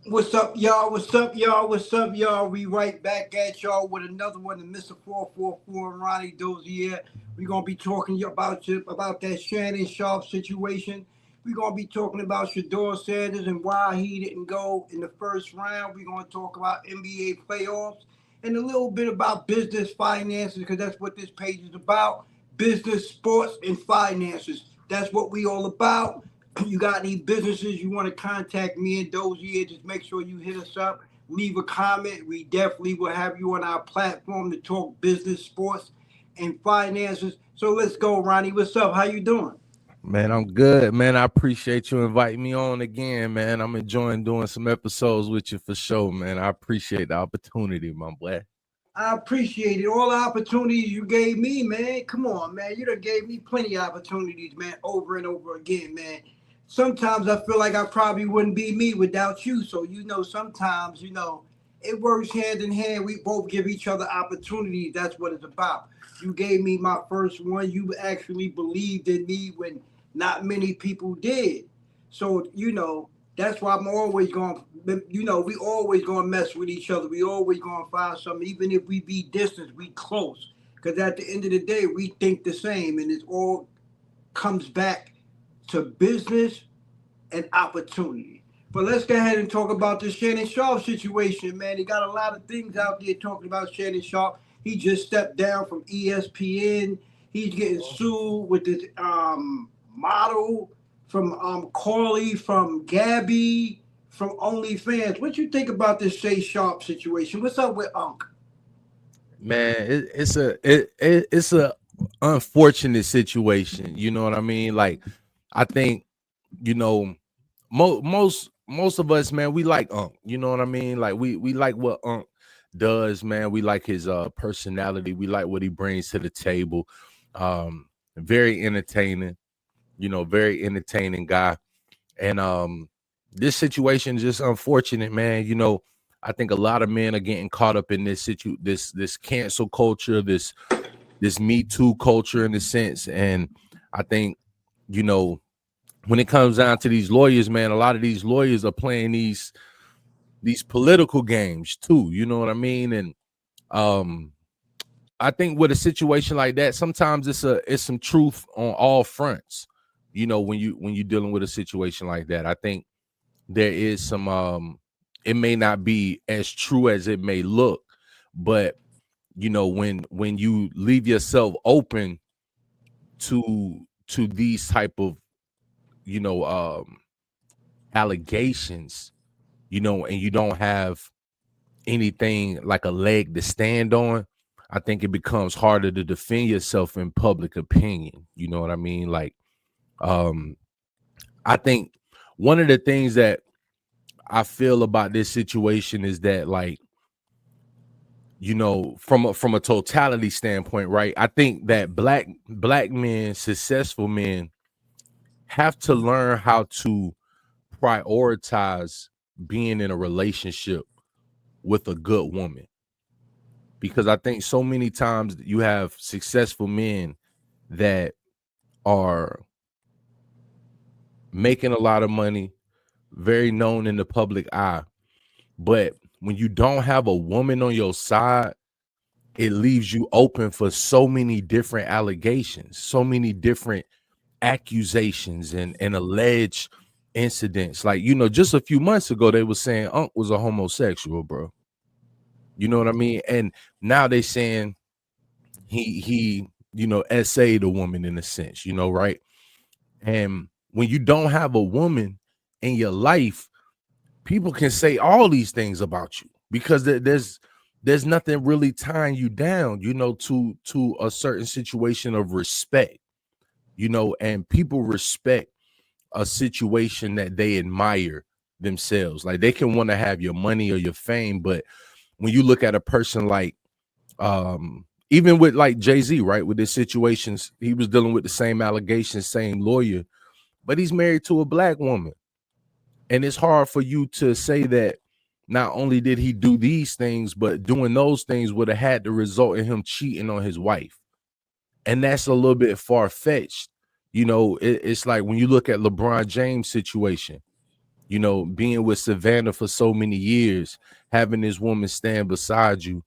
What's up, y'all? What's up, y'all? What's up, y'all? We right back at y'all with another one of Mr. 444 and Ronnie Dozier. We're gonna be talking about that Shannon Sharp situation. We're gonna be talking about Shedeur Sanders and why he didn't go in the first round. We're gonna talk about NBA playoffs and a little bit about business finances because that's what this page is about. Business, sports, and finances. That's what we all about. You got any businesses you want to contact me and Dozier, just make sure you hit us up. Leave a comment. We definitely will have you on our platform to talk business, sports, and finances. So let's go, Ronnie. What's up? How you doing? Man, I'm good, man. I appreciate you inviting me on again, man. I'm enjoying doing some episodes with you for sure, man. I appreciate the opportunity, my boy. I appreciate it. All the opportunities you gave me, man. Come on, man. You done gave me plenty of opportunities, man, over and over again, man. Sometimes I feel like I probably wouldn't be me without you. So, sometimes, it works hand in hand. We both give each other opportunities. That's what it's about. You gave me my first one. You actually believed in me when not many people did. So, that's why I'm always going. We always going to mess with each other. We always going to find something, even if we be distant, we close. Because at the end of the day, we think the same, and it all comes back to business and opportunity. But let's go ahead and talk about the Shannon Sharp situation, man. He got a lot of things out there talking about Shannon Sharp. He just stepped down from ESPN. He's getting sued with this model from Corley, from Gabby, from OnlyFans. What you think about this Shay Sharp situation? What's up with Unc? Man, it's a unfortunate situation. You know what I mean? Like, I think you know most of us, man, we like Unc. You know what I mean? Like we like what Unc does, man. We like his personality. We like what he brings to the table. Very entertaining. Very entertaining guy. And this situation is just unfortunate, man. I think a lot of men are getting caught up in this cancel culture, this Me Too culture in a sense. And I think, you know, when it comes down to these lawyers, man, a lot of these lawyers are playing these political games too. You know what I mean? And um I think with a situation like that, sometimes it's some truth on all fronts. When you're dealing with a situation like that, I think there is some it may not be as true as it may look, but when you leave yourself open to these type of you know allegations, and you don't have anything like a leg to stand on, I think it becomes harder to defend yourself in public opinion. You know what I mean? Like, um, I think one of the things that I feel about this situation is that, like, from a totality standpoint, right? I think that black men, successful men, have to learn how to prioritize being in a relationship with a good woman, because I think so many times you have successful men that are making a lot of money, very known in the public eye, but when you don't have a woman on your side, it leaves you open for so many different allegations, so many different accusations and alleged incidents. Like, just a few months ago, they were saying Unc was a homosexual, bro. You know what I mean? And now they saying he essayed a woman in a sense, right? And when you don't have a woman in your life, people can say all these things about you because there's nothing really tying you down, to a certain situation of respect, and people respect a situation that they admire themselves. Like, they can want to have your money or your fame, but when you look at a person like even with like Jay-Z, right, with his situations, he was dealing with the same allegations, same lawyer, but he's married to a black woman. And it's hard for you to say that not only did he do these things, but doing those things would have had to result in him cheating on his wife. And that's a little bit far-fetched. It's like when you look at LeBron James' situation, you know, being with Savannah for so many years, having this woman stand beside you,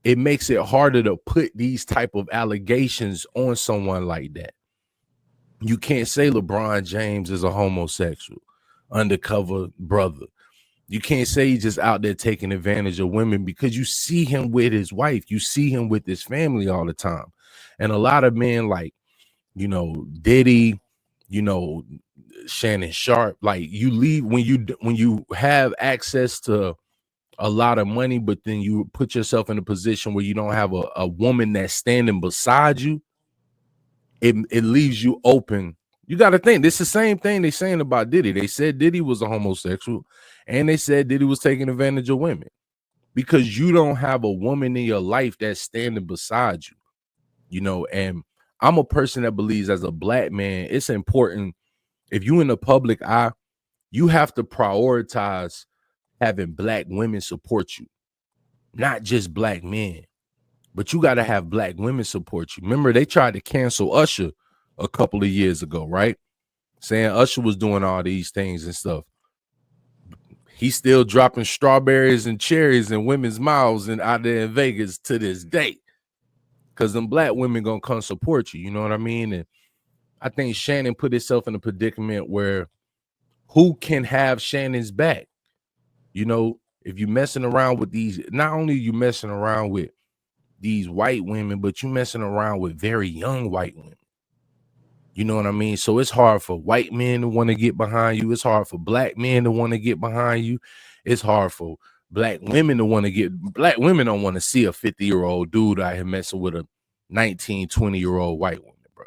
it makes it harder to put these type of allegations on someone like that. You can't say LeBron James is a homosexual, undercover brother. You can't say he's just out there taking advantage of women, because you see him with his wife, you see him with his family all the time. And a lot of men like, you know, Diddy, you know, Shannon Sharp, like you leave when you have access to a lot of money, but then you put yourself in a position where you don't have a woman that's standing beside you, it leaves you open. You got to think, this is the same thing they saying about Diddy. They said Diddy was a homosexual, and they said Diddy was taking advantage of women, because you don't have a woman in your life that's standing beside you, you know. And I'm a person that believes, as a black man, it's important, if you in the public eye, you have to prioritize having black women support you, not just black men, but you got to have black women support you. Remember, they tried to cancel Usher a couple of years ago, right? Saying Usher was doing all these things and stuff. He's still dropping strawberries and cherries in women's mouths and out there in Vegas to this day, because them black women gonna come support you. You know what I mean? And I think Shannon put himself in a predicament where who can have Shannon's back? You know, if you messing around with these, not only you messing around with these white women, but you messing around with very young white women. You know what I mean? So it's hard for white men to want to get behind you. It's hard for black men to want to get behind you. It's hard for black women to want to get, black women don't want to see a 50-year-old dude out here messing with a 19, 20-year-old white woman, bro.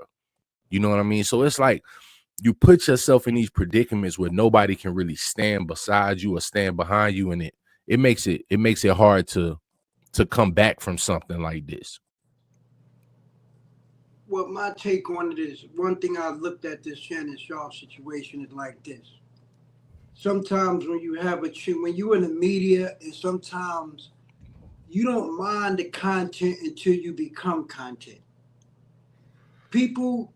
You know what I mean? So it's like you put yourself in these predicaments where nobody can really stand beside you or stand behind you, and it makes it hard to come back from something like this. Well, my take on it is, one thing I've looked at this Shannon Sharp situation is like this. Sometimes when you have when you're in the media, and sometimes you don't mind the content until you become content. People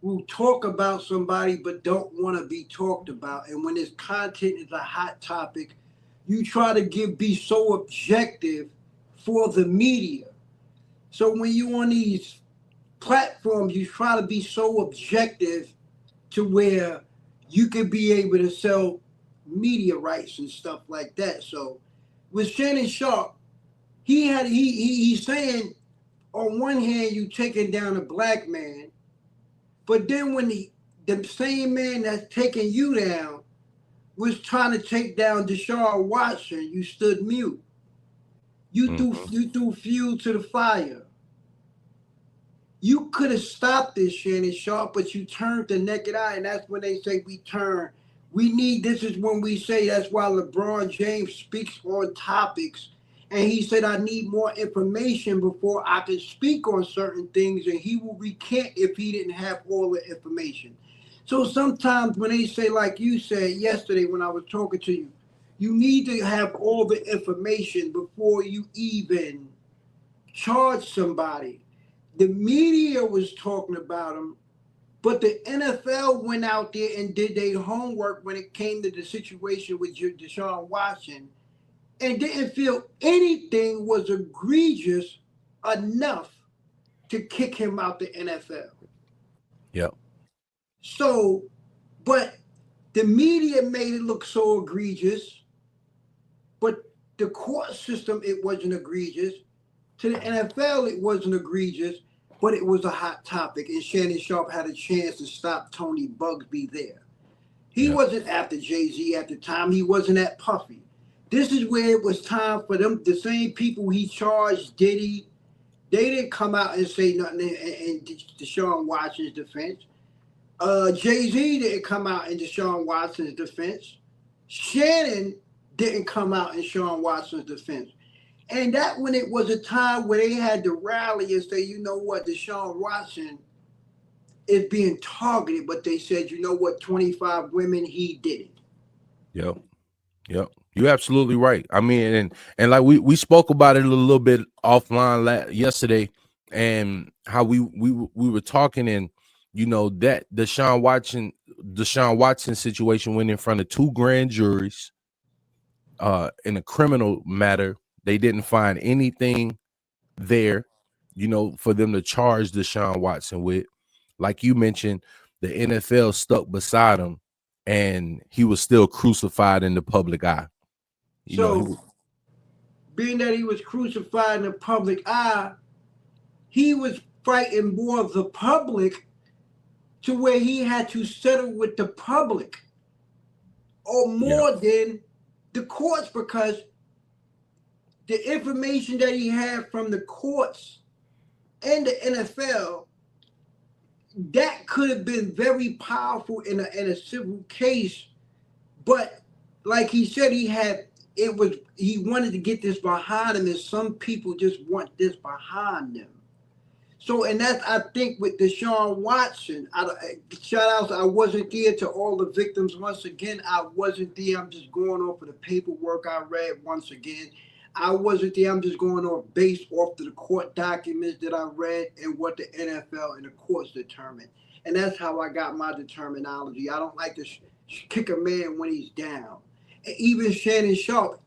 will talk about somebody but don't want to be talked about. And when this content is a hot topic, you try to be so objective for the media. So when you on these platforms, you try to be so objective to where you can be able to sell media rights and stuff like that. So with Shannon Sharp, he's saying, on one hand you taking down a black man, but then when the same man that's taking you down was trying to take down Deshaun Watson, you stood mute. You threw fuel to the fire. You could have stopped this, Shannon Sharp, but you turned the naked eye, and that's when they say we turn. This is when we say, that's why LeBron James speaks on topics, and he said, I need more information before I can speak on certain things, and he will recant if he didn't have all the information. So sometimes when they say, like you said yesterday when I was talking to you, you need to have all the information before you even charge somebody. The media was talking about him, but the NFL went out there and did their homework when it came to the situation with Deshaun Watson, and didn't feel anything was egregious enough to kick him out the NFL. Yep. So, but the media made it look so egregious, but the court system, it wasn't egregious. To the NFL, it wasn't egregious, but it was a hot topic, and Shannon Sharp had a chance to stop Tony Bugsby there. He wasn't after Jay-Z at the time. He wasn't at Puffy. This is where it was time for them, the same people he charged Diddy, they didn't come out and say nothing in Deshaun Watson's defense. Jay-Z didn't come out in Deshaun Watson's defense. Shannon didn't come out in Deshaun Watson's defense. And that when it was a time where they had to rally and say, you know what, Deshaun Watson is being targeted, but they said, you know what, 25 women, he did it. Yep. Yep. You're absolutely right. I mean, and like we spoke about it a little bit offline yesterday, and how we were talking, and you know, that Deshaun Watson situation went in front of 2 grand juries in a criminal matter. They didn't find anything there, you know, for them to charge Deshaun Watson with. Like you mentioned, the NFL stuck beside him and he was still crucified in the public eye. You know, So, being that he was crucified in the public eye, he was fighting more of the public to where he had to settle with the public or more than the courts, because the information that he had from the courts and the NFL, that could have been very powerful in a civil case. But like he said, he wanted to get this behind him, and some people just want this behind them. So, and that's, I think, with Deshaun Watson, shout outs, I wasn't there to all the victims. Once again, I wasn't there. I'm just going off of the paperwork I read once again. I wasn't there. I'm just going off based off of the court documents that I read and what the NFL and the courts determined. And that's how I got my determinology. I don't like to kick a man when he's down. And even Shannon Sharp,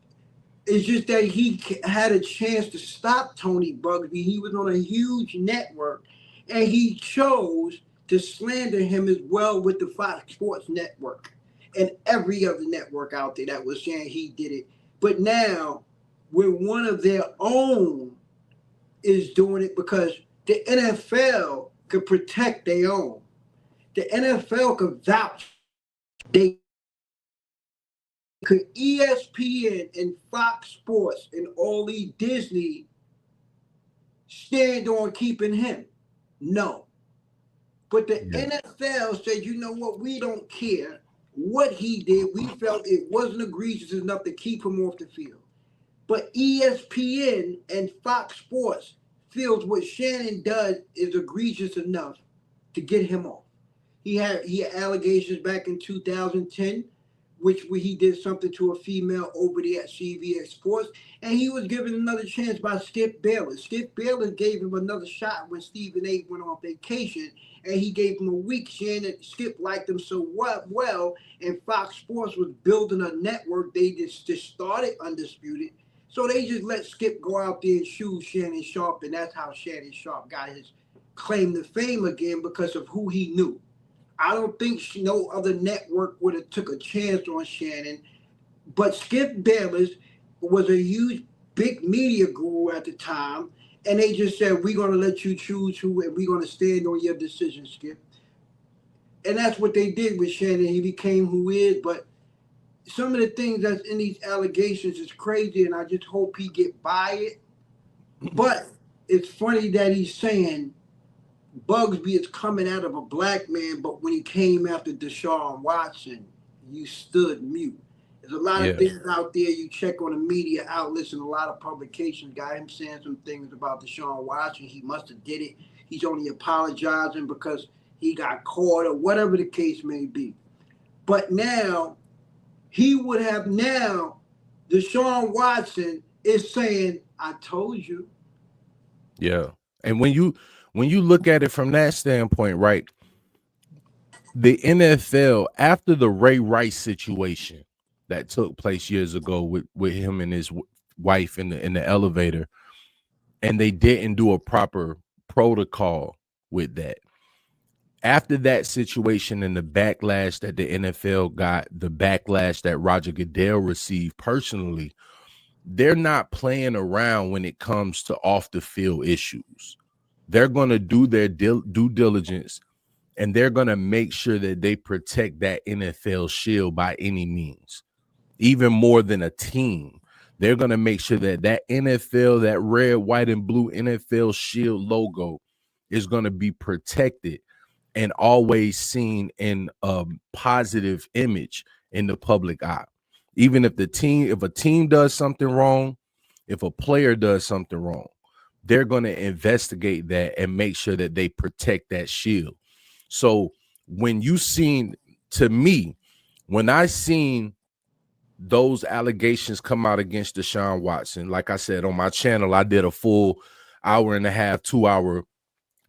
it's just that he had a chance to stop Tony Bugsby. He was on a huge network, and he chose to slander him as well with the Fox Sports Network and every other network out there that was saying he did it. But now, when one of their own is doing it, because the NFL could protect their own. The NFL could vouch. They could ESPN and Fox Sports and all these Disney stand on keeping him? No. But the NFL said, you know what, we don't care what he did. We felt it wasn't egregious enough to keep him off the field. But ESPN and Fox Sports feels what Shannon does is egregious enough to get him off. He had allegations back in 2010, which he did something to a female over there at CBS Sports, and he was given another chance by Skip Bayless. Skip Bayless gave him another shot when Stephen A. went on vacation, and he gave him a week. Skip liked him so well, and Fox Sports was building a network. They just started Undisputed. So they just let Skip go out there and shoot Shannon Sharp, and that's how Shannon Sharp got his claim to fame again, because of who he knew. I don't think no other network would have took a chance on Shannon, but Skip Bayless was a huge, big media guru at the time, and they just said, we're going to let you choose who, and we're going to stand on your decision, Skip. And that's what they did with Shannon. He became who he is, but some of the things that's in these allegations is crazy, and I just hope he get by it. But it's funny that he's saying Bugsby is coming out of a black man, but when he came after Deshaun Watson, you stood mute. There's a lot of things out there. You check on the media outlets, and a lot of publications got him saying some things about Deshaun Watson. He must have did it. He's only apologizing because he got caught, or whatever the case may be. But now, Deshaun Watson is saying, I told you. Yeah. And when you look at it from that standpoint, right, the NFL, after the Ray Rice situation that took place years ago with him and his wife in the elevator, and they didn't do a proper protocol with that. After that situation and the backlash that the NFL got, the backlash that Roger Goodell received personally, they're not playing around when it comes to off the field issues. They're going to do their due diligence, and they're going to make sure that they protect that NFL shield by any means, even more than a team. They're going to make sure that NFL, that red, white, and blue NFL shield logo is going to be protected and always seen in a positive image in the public eye. Even if a team does something wrong, if a player does something wrong, they're going to investigate that and make sure that they protect that shield. So when I seen those allegations come out against Deshaun Watson, like I said on my channel, I did a full hour and a half, 2 hour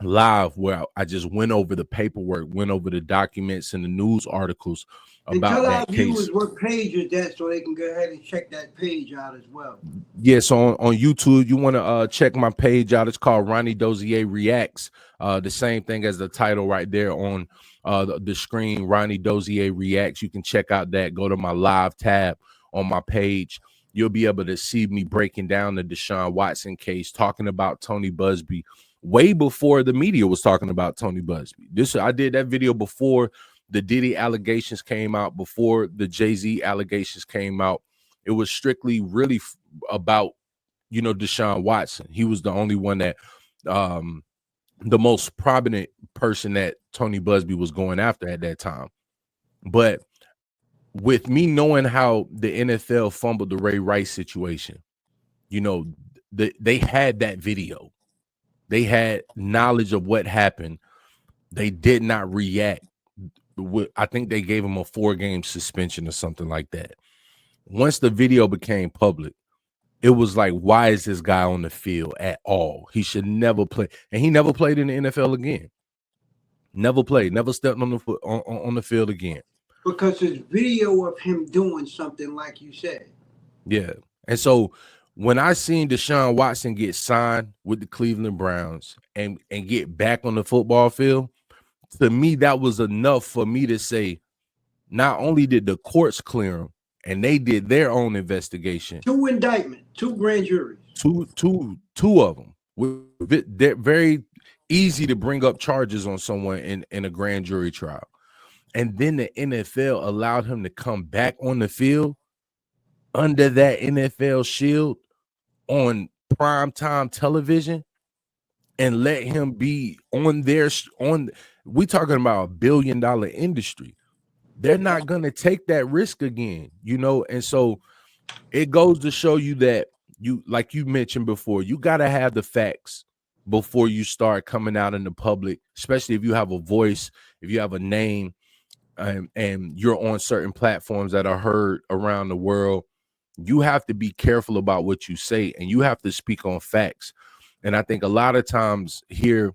live where I just went over the paperwork, went over the documents and the news articles And tell about our that case. viewers what page is that so they can go ahead and check that page out as well. Yeah, so on YouTube, you want to check my page out. It's called Ronnie Dozier Reacts. The same thing as the title right there on the screen, Ronnie Dozier Reacts. You can check out that. Go to my live tab on my page. You'll be able to see me breaking down the Deshaun Watson case, talking about Tony Busby way before the media was talking about Tony Busby. I did that video before the Diddy allegations came out, before the Jay-Z allegations came out. It was strictly really about, Deshaun Watson. He was the only one that the most prominent person that Tony Busby was going after at that time. But with me knowing how the NFL fumbled the Ray Rice situation, they had that video. They had knowledge of what happened. They did not react. I think they gave him a 4-game suspension or something like that. Once the video became public, it was like, why is this guy on the field at all? He should never play. And he never played in the NFL again. Never played, never stepped on the field again. Because there's video of him doing something like you said. Yeah. And so when I seen Deshaun Watson get signed with the Cleveland Browns and get back on the football field, to me, that was enough for me to say, not only did the courts clear him, and they did their own investigation. 2 indictments, 2 grand juries. Two of them. They're very easy to bring up charges on someone in a grand jury trial. And then the NFL allowed him to come back on the field under that NFL shield on primetime television and let him be on we talking about $1 billion industry. They're not going to take that risk again, and so it goes to show you that like you mentioned before, you got to have the facts before you start coming out in the public, especially if you have a voice, if you have a name, and you're on certain platforms that are heard around the world. You have to be careful about what you say, and you have to speak on facts. And I think a lot of times here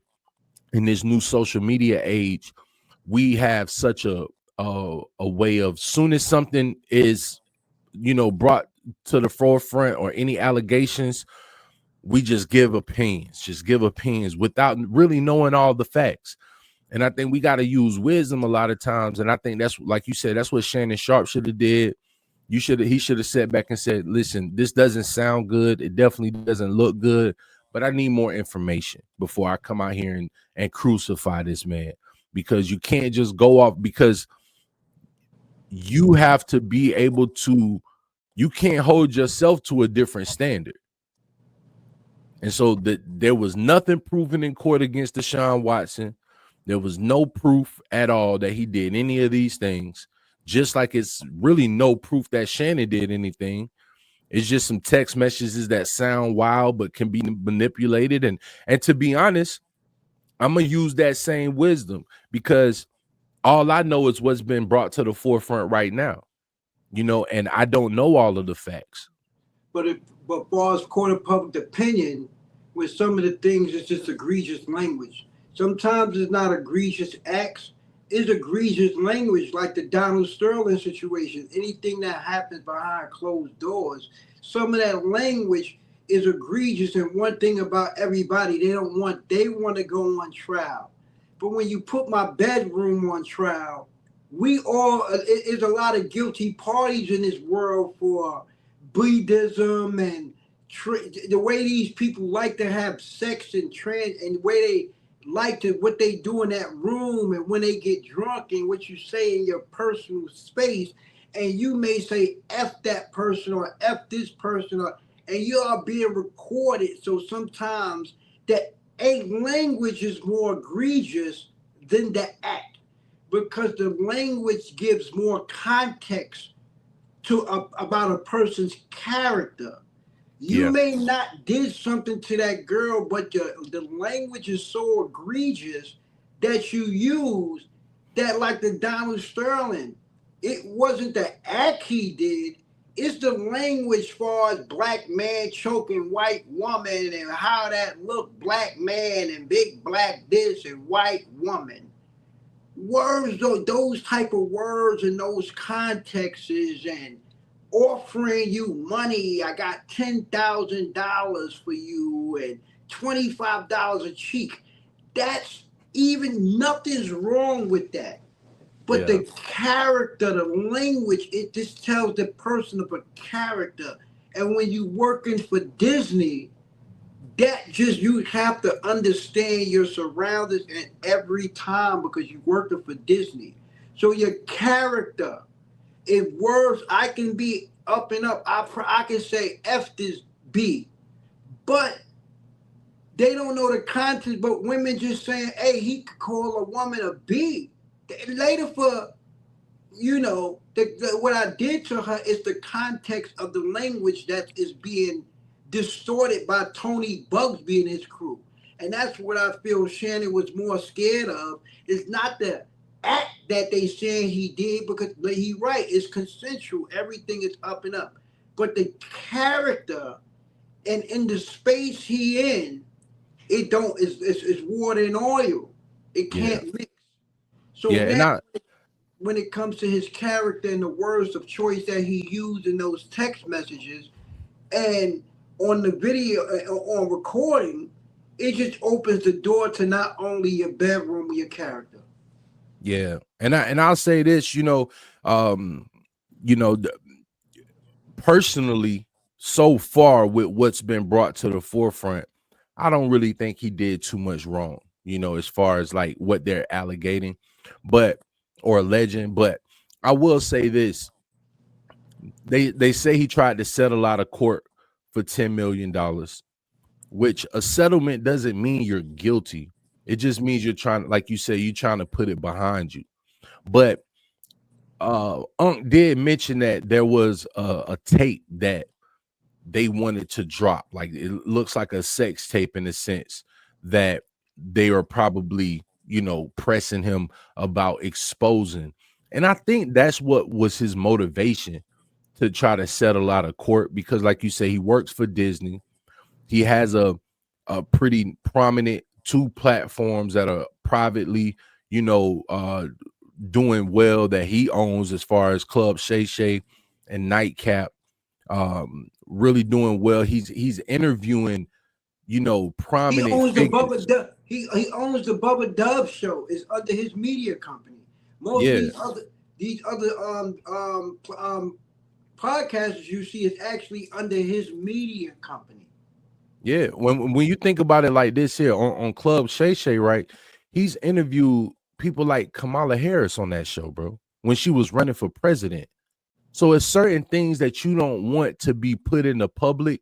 in this new social media age, we have such a way of, soon as something is, brought to the forefront or any allegations, we just give opinions without really knowing all the facts. And I think we got to use wisdom a lot of times. And I think that's, like you said, that's what Shannon Sharp should have did. He should have sat back and said, listen, this doesn't sound good. It definitely doesn't look good, but I need more information before I come out here and crucify this man, because you can't just go off, because you have to be able to, you can't hold yourself to a different standard. And so there was nothing proven in court against Deshaun Watson. There was no proof at all that he did any of these things. Just like it's really no proof that Shannon did anything. It's just some text messages that sound wild but can be manipulated. And to be honest, I'm going to use that same wisdom, because all I know is what's been brought to the forefront right now, and I don't know all of the facts. But far as court of public opinion, with some of the things, it's just egregious language. Sometimes it's not egregious acts, it's egregious language, like the Donald Sterling situation. Anything that happens behind closed doors, some of that language is egregious. And one thing about everybody, they want to go on trial. But when you put my bedroom on trial, it's a lot of guilty parties in this world for Buddhism and the way these people like to have sex and and the way they like to, what they do in that room, and when they get drunk, and what you say in your personal space. And you may say F that person or F this person, and you are being recorded. So sometimes that a language is more egregious than the act, because the language gives more context to about a person's character. You may not did something to that girl, but the language is so egregious that you use that, like the Donald Sterling. It wasn't the act he did, It's the language far as black man choking white woman and how that look, black man and big black this and white woman. Words, those type of words and those contexts and offering you money. I got $10,000 for you and $25 a cheek. That's even nothing's wrong with that. But Yeah. the character, the language, it just tells the person of a character. And when you working for Disney, that just you have to understand your surroundings and every time because you're working for Disney. So your character, if words, I can be up and up. I can say F this B, but they don't know the context. But women just saying, hey, he could call a woman a B. Later for what I did to her is the context of the language that is being distorted by Tony Bugsby and his crew. And that's what I feel Shannon was more scared of. It's not the act that they saying he did because he right, it's consensual. Everything is up and up. But the character and in the space he in, it don't it's water and oil. It Yeah. can't mix. So Yeah. And now I, when it comes to his character and the words of choice that he used in those text messages and on the video on recording, it just opens the door to not only your bedroom your character. yeah. And I'll say this, um, you know, th- personally, so far with what's been brought to the forefront, I don't really think he did too much wrong, as far as like what they're alleging, but or alleging. But I will say this. They say he tried to settle out of court for $10 million, which a settlement doesn't mean you're guilty. It just means you're trying, like you say, you're trying to put it behind you. But Unc did mention that there was a tape that they wanted to drop. Like it looks like a sex tape in a sense that they are probably, pressing him about exposing. And I think that's what was his motivation to try to settle out of court because, like you say, he works for Disney. He has a pretty prominent two platforms that are privately, doing well that he owns as far as Club Shay Shay and Nightcap, really doing well. He's interviewing, He prominent owns the figures. he owns the Bubba Dove show. It's under his media company. Most of Yeah, these other podcasters you see is actually under his media company. yeah. When you think about it like this here on Club Shay Shay, right? He's interviewed people like Kamala Harris on that show, bro, when she was running for president. So it's certain things that you don't want to be put in the public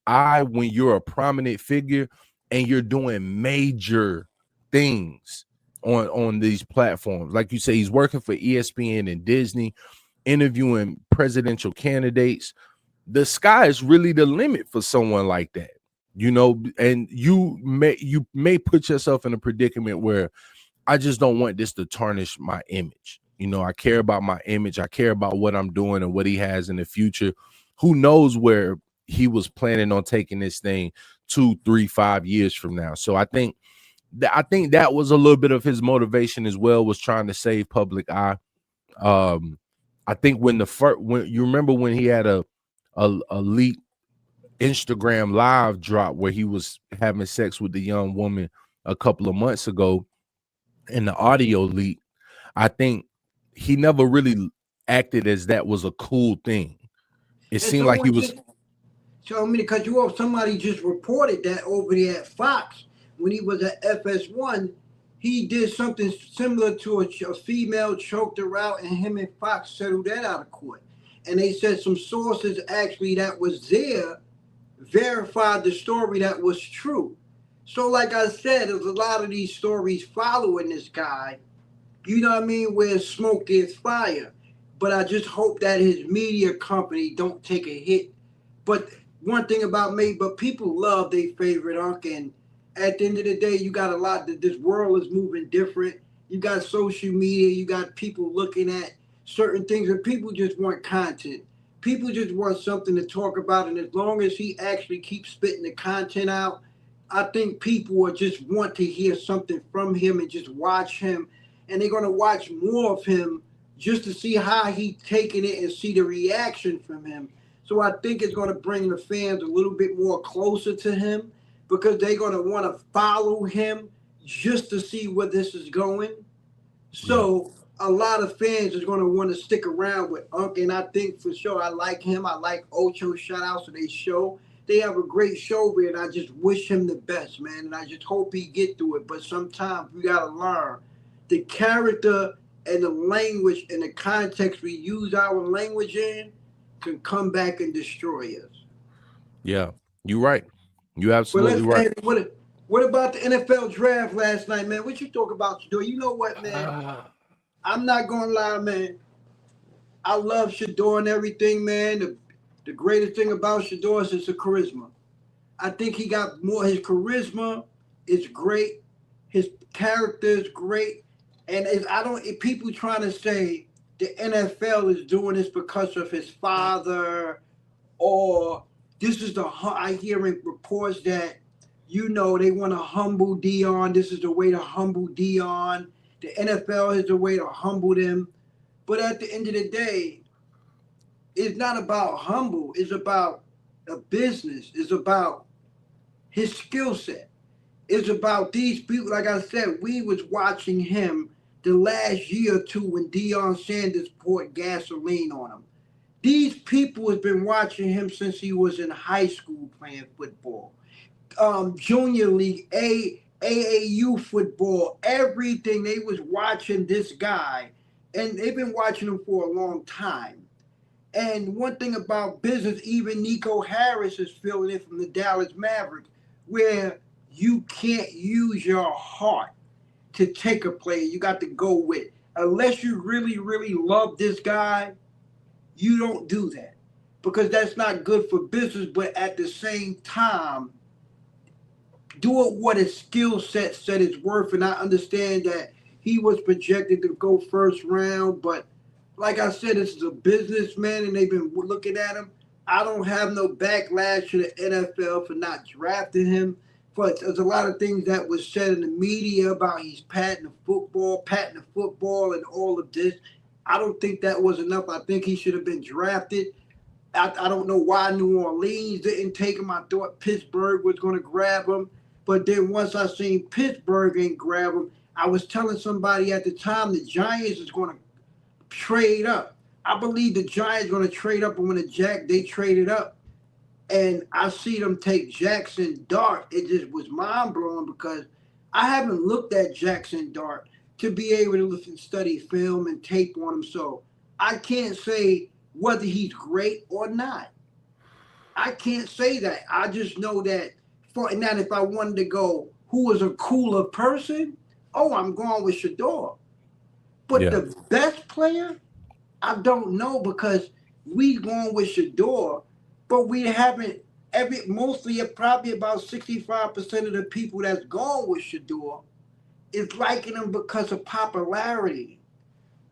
eye when you're a prominent figure and you're doing major things on these platforms. Like you say, he's working for ESPN and Disney, interviewing presidential candidates. The sky is really the limit for someone like that. And you may put yourself in a predicament where I just don't want this to tarnish my image. I care about my image. I care about what I'm doing and what he has in the future. Who knows where he was planning on taking this thing 2, 3, 5 years from now. So I think that was a little bit of his motivation as well, was trying to save public eye. Um, I think when you remember when he had a leak Instagram live drop where he was having sex with the young woman a couple of months ago, and the audio leak, I think he never really acted as that was a cool thing. It And seemed like he someone was, just tell me to cut you off. Somebody just reported that over there at Fox when he was at FS1, he did something similar to a female choked her out, and him and Fox settled that out of court. And they said some sources actually that was there verified the story that was true. So, like I said, there's a lot of these stories following this guy. You know what I mean? Where smoke is fire. But I just hope that his media company don't take a hit. But one thing about me, but people love their favorite Unc, and at the end of the day, you got a lot that this world is moving different. You got social media, you got people looking at certain things, and people just want content. people just want something to talk about, and as long as he actually keeps spitting the content out, I think people will just want to hear something from him and just watch him, and they're gonna watch more of him just to see how he taking it and see the reaction from him. So I think it's gonna bring the fans a little bit more closer to him because they're gonna want to follow him just to see where this is going. Yeah. So a lot of fans is going to want to stick around with Unc, and I think for sure I like him. I like Ocho. Shout out to their show. They have a great show, man. I just wish him the best, man, and I just hope he get through it. But sometimes we got to learn the character and the language and the context we use our language in can come back and destroy us. Yeah, you're right. You're But absolutely let's right. what about the NFL draft last night, man? What you talk about, Shedeur? You know what, man? I'm not gonna lie, man. I love Shedeur and everything, man. The greatest thing about Shedeur is his charisma. I think he got more. His charisma is great. His character is great. And if people trying to say the NFL is doing this because of his father, or this is I hear reports that they want to humble Dion. This is the way to humble Dion. The NFL is the way to humble them. But at the end of the day, it's not about humble. It's about a business. It's about his skill set. It's about these people. Like I said, we was watching him the last year or two when Deion Sanders poured gasoline on him. These people have been watching him since he was in high school playing football, junior league, AAU football, everything. They was watching this guy, and they've been watching him for a long time. And one thing about business, even Nico Harris is feeling it from the Dallas Mavericks, where you can't use your heart to take a player. You got to go with, unless you really, really love this guy, you don't do that because that's not good for business. But at the same time, do it what his skill set said it's worth. And I understand that he was projected to go first round, but like I said, this is a businessman and they've been looking at him. I don't have no backlash to the NFL for not drafting him. But there's a lot of things that was said in the media about he's patenting the football, and all of this. I don't think that was enough. I think he should have been drafted. I don't know why New Orleans didn't take him. I thought Pittsburgh was going to grab him. But then once I seen Pittsburgh ain't grab him, I was telling somebody at the time the Giants is going to trade up. I believe the Giants going to trade up, and when they traded up, and I see them take Jackson Dart, it just was mind blowing because I haven't looked at Jackson Dart to be able to study film and tape on him. So I can't say whether he's great or not. I can't say that. I just know that now if I wanted to go, who is a cooler person? Oh, I'm going with Shedeur. But the best player, I don't know because we going with Shedeur, but we haven't probably about 65% of the people that's gone with Shedeur is liking him because of popularity.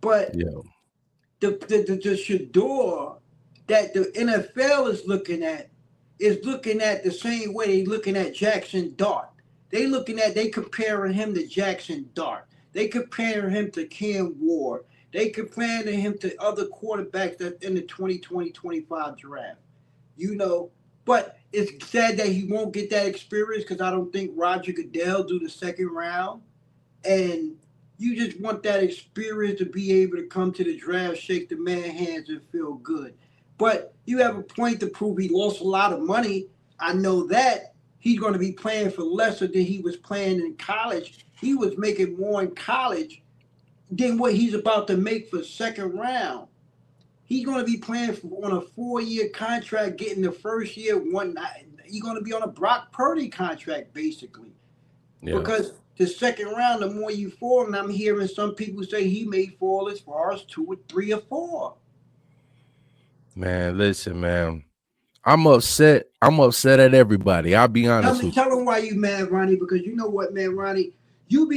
But the Shedeur that the NFL is looking at the same way they looking at Jackson Dart. They comparing him to Jackson Dart. They comparing him to Cam Ward. They comparing him to other quarterbacks that in the 2020-25 draft. But it's sad that he won't get that experience because I don't think Roger Goodell do the second round. And you just want that experience to be able to come to the draft, shake the man's hands, and feel good. But you have a point to prove. He lost a lot of money. I know that. He's going to be playing for lesser than he was playing in college. He was making more in college than what he's about to make for second round. He's going to be playing on a 4-year contract, getting the first year one. He's going to be on a Brock Purdy contract, basically. Yeah. Because the second round, the more you fall, and I'm hearing some people say he may fall as far as 2 or 3 or 4. Man, listen, man. I'm upset. I'm upset at everybody. I'll be honest with you. Tell them why you mad, Ronnie, because you know what, man, Ronnie? You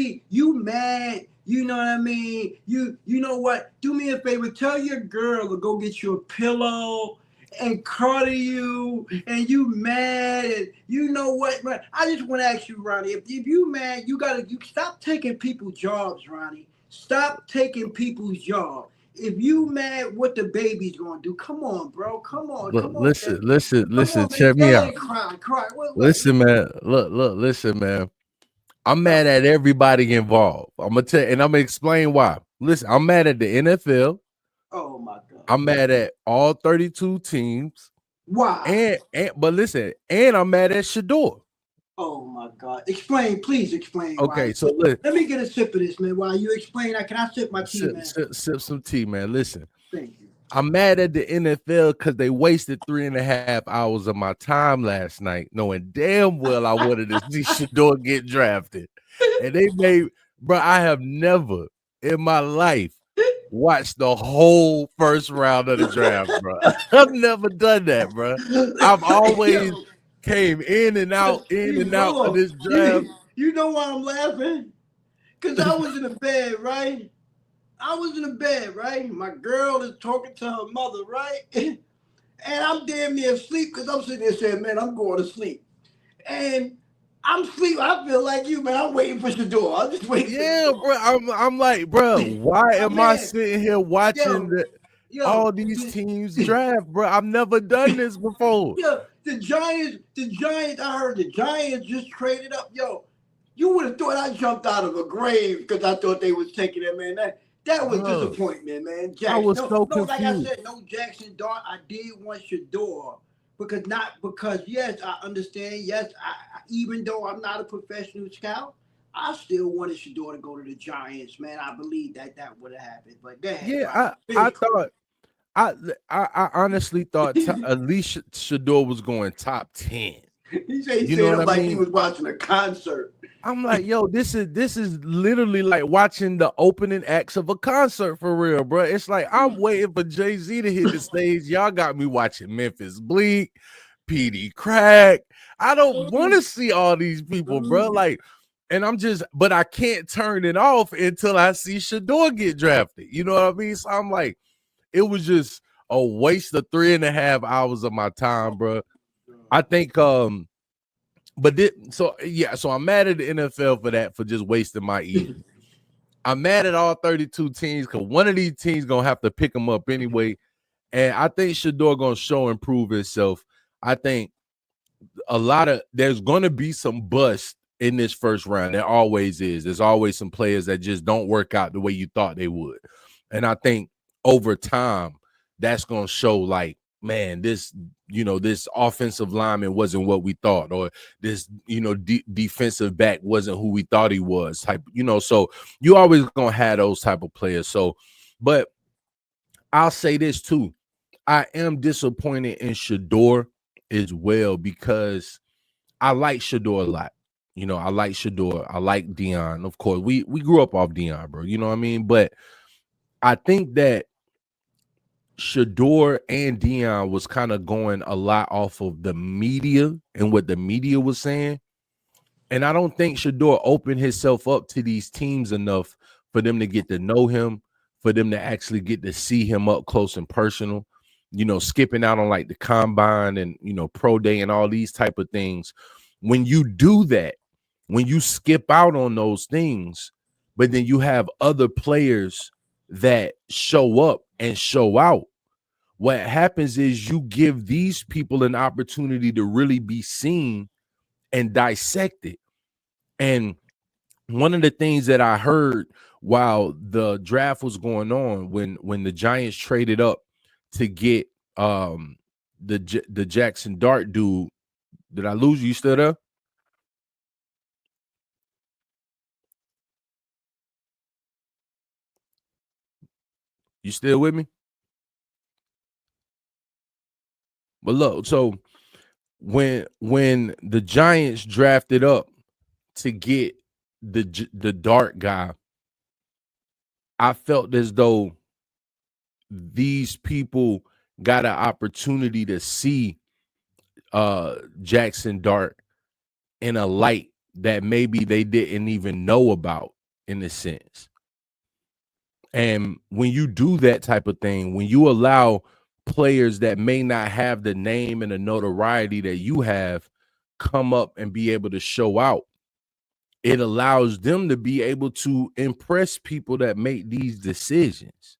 mad. You know what I mean? You know what? Do me a favor. Tell your girl to go get you a pillow and cuddle you and you mad and you know what, man? I just want to ask you, Ronnie, if you mad, you stop taking people's jobs, Ronnie. Stop taking people's jobs. If you mad, what the baby's gonna do? Come on, bro. Look, Come on, man. listen, listen, Come listen. on, man. Check me Y'all out. ain't crying, cry. What? Listen, man. Look. Listen, man. I'm Uh, mad at everybody involved. I'm gonna tell, and I'm gonna explain why. Listen, I'm mad at the NFL. oh my God. I'm mad at all 32 teams, Why? and but listen, and I'm mad at Shedeur. Oh my God. Explain, please explain why. Okay, so look, Let me get a sip of this, man. While you explain that, can I sip my tea, sip, man? sip, sip some tea, man. Listen, Thank you. I'm mad at the NFL because they wasted 3.5 hours of my time last night, knowing damn well I wanted to see Shedeur get drafted. And they made, bro, I have never in my life watched the whole first round of the draft, bro. I've never done that, bro. I've always Yo, came in and out hold of on. this draft. You know why I'm laughing? Because I was in the bed, right? I was in the bed, right? My girl is talking to her mother, right? And I'm damn near asleep because I'm sitting there saying, man, I'm going to sleep. And I'm sleep. I feel like you, man. I'm waiting for Shedeur. I'm just waiting for Yeah, Shedeur. bro. I'm like, bro, why My am I man, sitting here watching yo, yo, all these teams draft, bro? I've never done this before. yo, the Giants, I heard the Giants just traded up. Yo, you would have thought I jumped out of a grave because I thought they was taking that, man. That was Bro, disappointment, man. I Jackson. was No, so no, like I confused. said, no Jackson Dart. I did want Shedeur because yes, I understand. Yes, even though I'm not a professional scout, I still wanted Shedeur to go to the Giants, man. I believe that would have happened. But go ahead, Yeah, Ronnie. I Finish. thought I honestly thought at least Shedeur was going top 10. He You know said what it I like he mean? was watching a concert. I'm like, yo, this is literally like watching the opening acts of a concert for real, bro. It's like I'm waiting for Jay-Z to hit the stage. Y'all got me watching Memphis Bleak, PD Crack. I don't want to see all these people, bro. Like, and but I can't turn it off until I see Shedeur get drafted. You know what I mean? So I'm like, it was just a waste of 3.5 hours of my time, bro. I think so yeah, so I'm mad at the NFL for that, for just wasting my evening. I'm mad at all 32 teams because one of these teams gonna have to pick them up anyway. And I think Shedeur gonna show and prove himself. I think there's gonna be some bust in this first round. There always is. There's always some players that just don't work out the way you thought they would. And I think over time, that's gonna show like, man, this offensive lineman wasn't what we thought, or this, defensive back wasn't who we thought he was. So you always gonna have those type of players. So, but I'll say this too. I am disappointed in Shedeur as well because I like Shedeur a lot. I like Shedeur. I like Dion. Of course, we grew up off Dion, bro. You know what I mean? But I think that Shedeur and Dion was kind of going a lot off of the media and what the media was saying. And I don't think Shedeur opened himself up to these teams enough for them to get to know him, for them to actually get to see him up close and personal. Skipping out on like the combine and pro day and all these type of things. When you do that, when you skip out on those things, but then you have other players that show up and show out, what happens is you give these people an opportunity to really be seen and dissected. And one of the things that I heard while the draft was going on, when the Giants traded up to get the Jackson Dart dude. Did I lose you? You still there? You still with me? But look, so when the Giants drafted up to get the Dart guy, I felt as though these people got an opportunity to see Jackson Dart in a light that maybe they didn't even know about, in a sense. And when you do that type of thing, when you allow players that may not have the name and the notoriety that you have come up and be able to show out. It allows them to be able to impress people that make these decisions,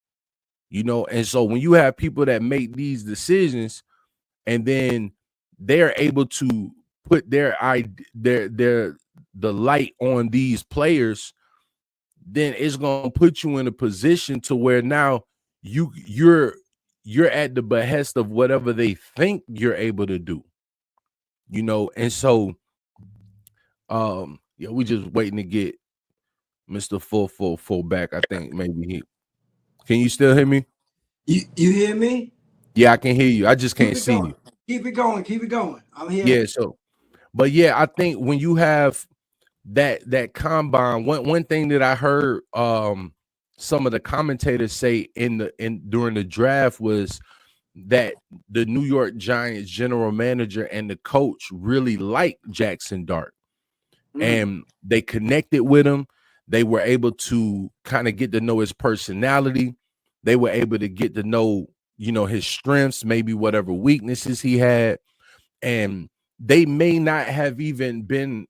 and so when you have people that make these decisions and then they're able to put the light on these players, then it's going to put you in a position to where now you're at the behest of whatever they think you're able to do, and so yeah, we just waiting to get Mr. Full back. I think maybe can you still hear me? You hear me? Yeah, I can hear you. I just Keep can't it see going. you. Keep it going. Keep it going. I'm here. Yeah, so but yeah, I think when you have that combine, one thing that I heard some of the commentators say during the draft was that the New York Giants general manager and the coach really liked Jackson Dart. And they connected with him. They were able to kind of get to know his personality. They were able to get to know, his strengths, maybe whatever weaknesses he had. And they may not have even been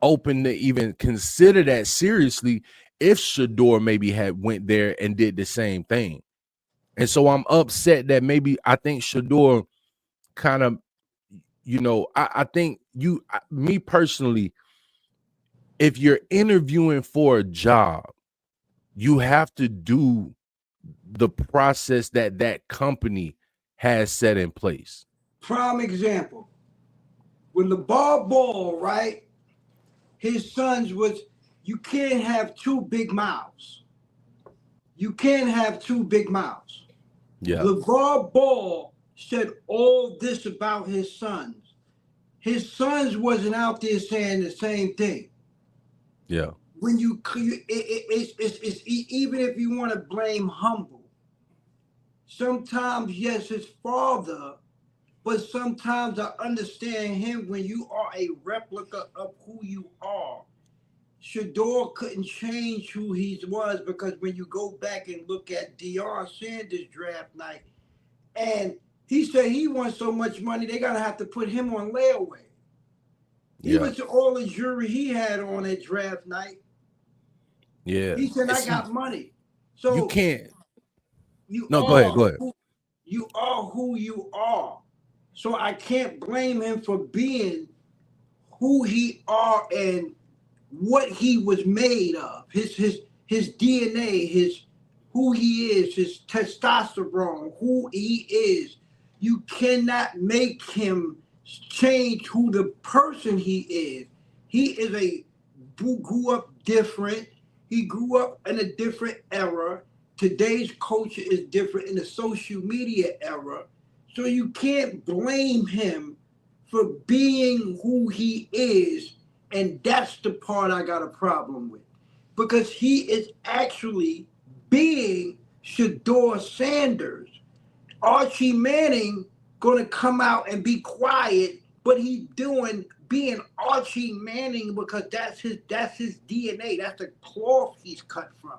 open to even consider that seriously if Shedeur maybe had went there and did the same thing. And so I'm upset that maybe I think Shedeur kind of, I think me personally, if you're interviewing for a job, you have to do the process that company has set in place. Prime example. When LeVar Ball, right, his sons was, you can't have two big mouths. You can't have two big mouths. Yeah. LeVar Ball said all this about his sons. His sons wasn't out there saying the same thing. Yeah. When it's even if you want to blame Humble, sometimes yes, his father, but sometimes I understand him when you are a replica of who you are. Shedeur couldn't change who he was because when you go back and look at Deion Sanders draft night, and he said he won so much money they're gonna have to put him on layaway. Yeah. Even to all the jury he had on that draft night. Yeah. He said, I got money. So you can't. You No, go ahead. you are who you are. So I can't blame him for being who he are and what he was made of. His DNA, his who he is, his testosterone, who he is. You cannot make him change who the person he is. He is a who grew up different. He grew up in a different era. Today's culture is different in the social media era. So you can't blame him for being who he is. And that's the part I got a problem with. Because he is actually being Shedeur Sanders. Archie Manning gonna come out and be quiet, but he's being Archie Manning because that's his DNA. That's the cloth he's cut from.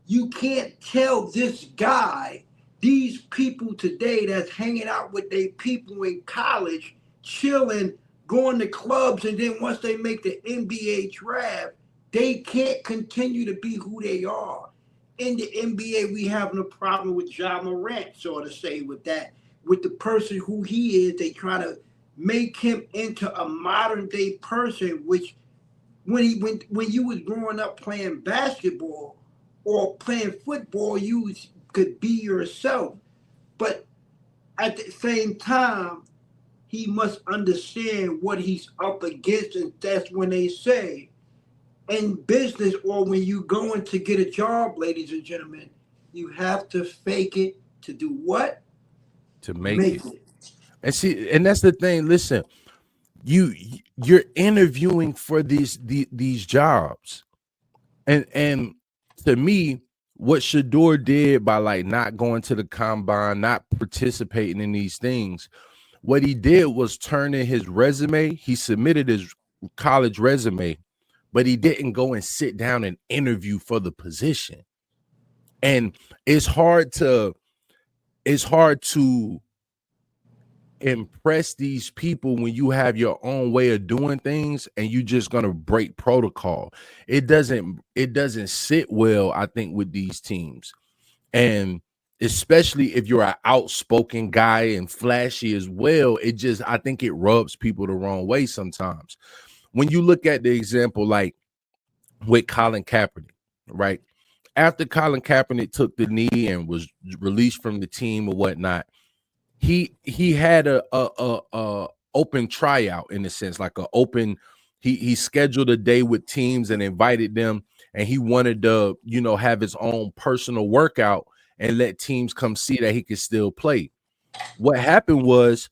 You can't tell this guy, these people today that's hanging out with their people in college, chilling, going to clubs, and then once they make the NBA draft, they can't continue to be who they are. In the NBA, we having a problem with Ja Morant, so to say, with that. With the person who he is, they try to make him into a modern day person, which when you was growing up playing basketball or playing football, you could be yourself. But at the same time, he must understand what he's up against, and that's when they say in business or when you going to get a job, ladies and gentlemen, you have to fake it to do what? To make it. And see, and that's the thing. Listen, you're interviewing for these jobs, and to me, what Shedeur did by like not going to the combine, not participating in these things, what he did was turn in his resume. He submitted his college resume, but he didn't go and sit down and interview for the position. And it's hard to it's hard to impress these people when you have your own way of doing things and you just gonna break protocol. It doesn't sit well, I think, with these teams. And especially if you're an outspoken guy and flashy as well, I think it rubs people the wrong way sometimes. When you look at the example like with Colin Kaepernick, right? After Colin Kaepernick took the knee and was released from the team or whatnot, he had a open tryout, in a sense, like a open. He scheduled a day with teams and invited them, and he wanted to have his own personal workout and let teams come see that he could still play. What happened was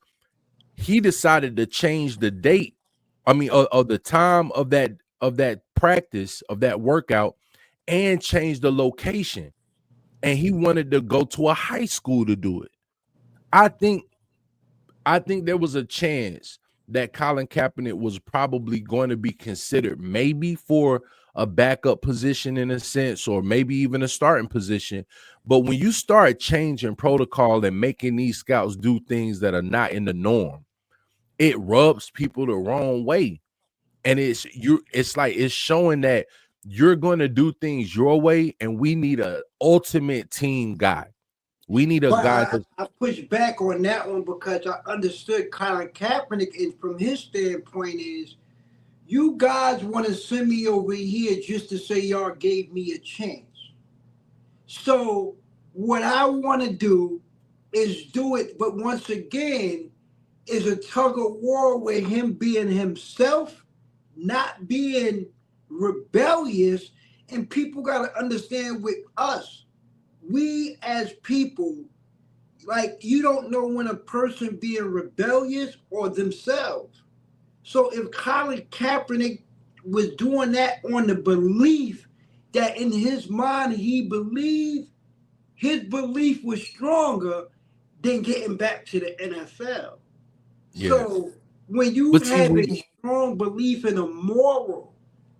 he decided to change the date. I mean, of the time of that practice, of that workout, and change the location. And he wanted to go to a high school to do it. I think I think there was a chance that Colin Kaepernick was probably going to be considered maybe for a backup position, in a sense, or maybe even a starting position. But when you start changing protocol and making these scouts do things that are not in the norm, it rubs people the wrong way. And it's like it's showing that you're going to do things your way, and we need a ultimate team guy. We need a But guy I push back on that one because I understood Colin Kaepernick, and from his standpoint is, you guys want to send me over here just to say y'all gave me a chance. So what I want to do is do it, but once again, is a tug of war with him being himself, not being rebellious. And people got to understand with us, we as people, like, you don't know when a person being rebellious or themselves. So if Colin Kaepernick was doing that on the belief that in his mind he believed, his belief was stronger than getting back to the NFL. yes. So when you But see, have a strong belief in a moral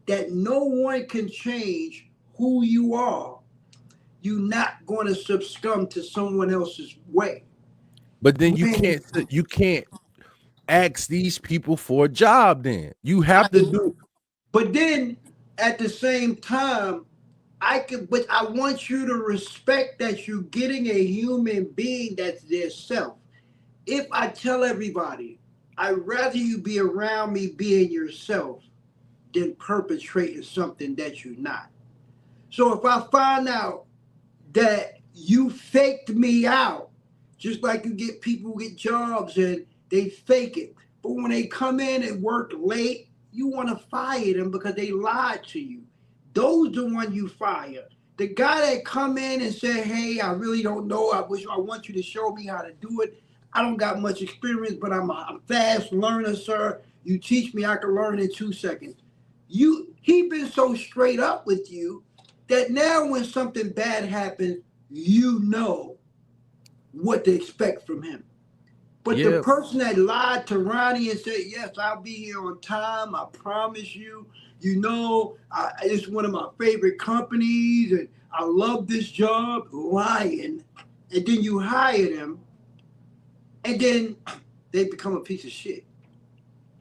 that no one can change who you are, you're not going to succumb to someone else's way. but then When you can't ask these people for a job. Then you have to I, do. but then at the same time, but I want you to respect that you're getting a human being that's their self. If I tell everybody, I'd rather you be around me being yourself than perpetrating something that you're not. So if I find out that you faked me out, just like you get people who get jobs and they fake it. But when they come in and work late, you want to fire them because they lied to you. Those the one you fire. The guy that come in and say, "Hey, I really don't know. I want you to show me how to do it. I don't got much experience, but I'm a fast learner, sir. You teach me, I can learn in 2 seconds." He been so straight up with you that now when something bad happens, you know what to expect from him. But the Yeah, person that lied to Ronnie and said, "Yes, I'll be here on time, I promise you. It's one of my favorite companies and I love this job," lying. And then you hire them and then they become a piece of shit.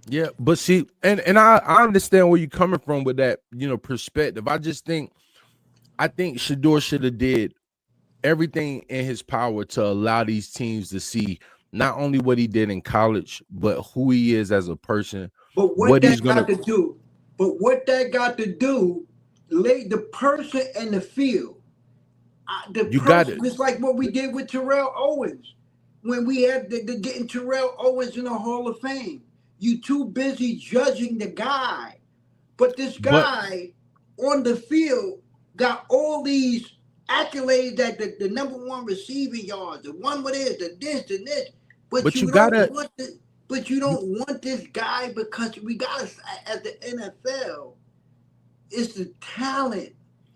yeah. But see, and I understand where you're coming from with that, perspective. I think Shedeur should have did everything in his power to allow these teams to see not only what he did in college, but who he is as a person, But what what he's that gonna. got to do, but what that got to do, lay the person in the field. The You got person, it, just like what we did with Terrell Owens, when we had the getting Terrell Owens in the Hall of Fame. You too busy judging the guy, but this but guy on the field got all these accolades that the number one receiving yards, the one with this, but but you you don't gotta want the, but you you don't want this guy because we got to, as the NFL, it's the talent.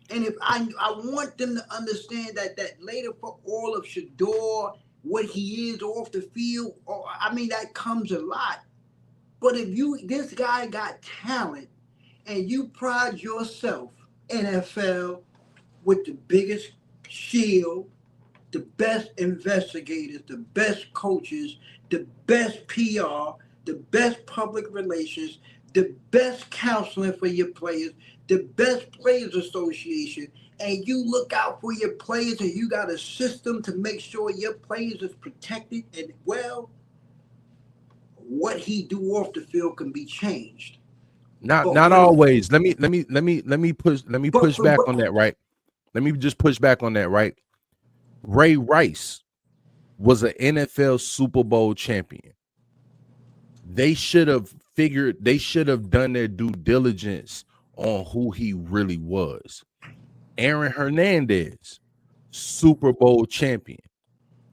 And if I want them to understand that later for all of Shedeur, what he is off the field, or I mean that comes a lot. But if this guy got talent and you pride yourself, NFL, with the biggest shield, the best investigators, the best coaches, the best PR, the best public relations, the best counseling for your players, the best players association, and you look out for your players and you got a system to make sure your players is protected and well, what he do off the field can be changed. But Not when always. Let me but push back but on that, right? Let me just push back on that, right? Ray Rice was an NFL Super Bowl champion. They should have done their due diligence on who he really was. Aaron Hernandez, Super Bowl champion.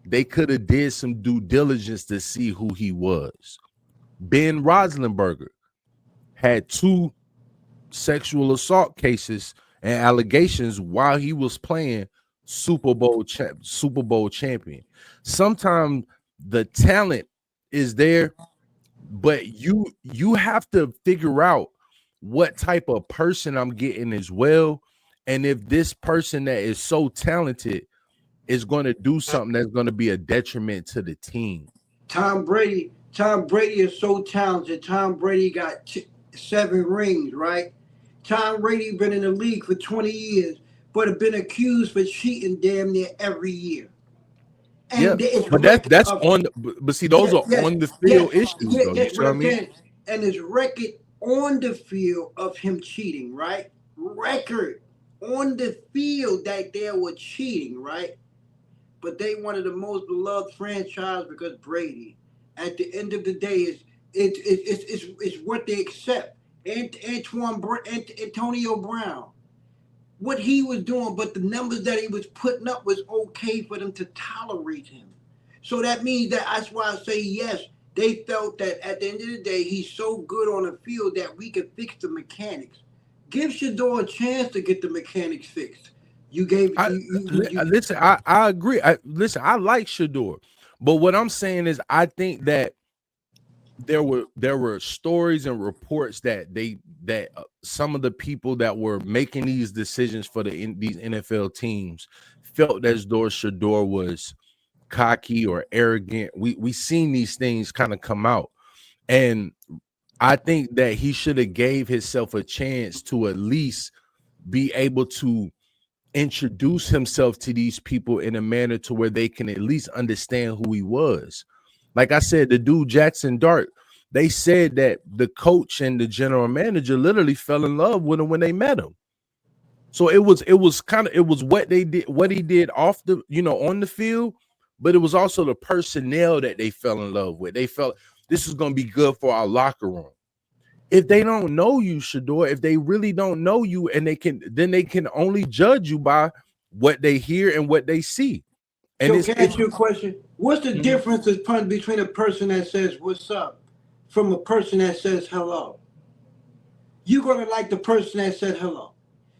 They could have did some due diligence to see who he was. Ben Roethlisberger had 2 sexual assault cases and allegations while he was playing Super Bowl champion. Sometimes the talent is there, but you have to figure out what type of person I'm getting as well, and if this person that is so talented is going to do something that's going to be a detriment to the team. Tom Brady is so talented. Tom Brady got 7 rings, right? Tom Brady been in the league for 20 years, but have been accused for cheating damn near every year. Yeah, And it's but record that's of on. But see, those yes, are yes, on the yes, field issues, yes, though. You yes. see What what I I'm mean? saying, and his record on the field of him cheating, right? Record on the field that they were cheating, right? But they one of the most beloved franchise because Brady. At the end of the day, it's what they accept. Antonio Brown, what he was doing, but the numbers that he was putting up was okay for them to tolerate him. So that means that's why I say yes. They felt that at the end of the day, he's so good on the field that we could fix the mechanics. Give Shedeur a chance to get the mechanics fixed. You gave I listen. I agree. Listen. I like Shedeur, but what I'm saying is, I think that there were stories and reports that some of the people that were making these decisions for these NFL teams felt as though Shedeur was cocky or arrogant. We seen these things kind of come out, and I think that he should have gave himself a chance to at least be able to introduce himself to these people in a manner to where they can at least understand who he was. Like I said, the dude Jackson Dart, they said that the coach and the general manager literally fell in love with him when they met him. So it was what they did, what he did off the, on the field, but it was also the personnel that they fell in love with. They felt this is going to be good for our locker room. If they don't know you, Shedeur, if they really don't know you, and they can only judge you by what they hear and what they see. And So it's can I ask you a question? What's the Mhm. difference between a person that says "What's up" from a person that says "Hello"? You're gonna like the person that said "Hello."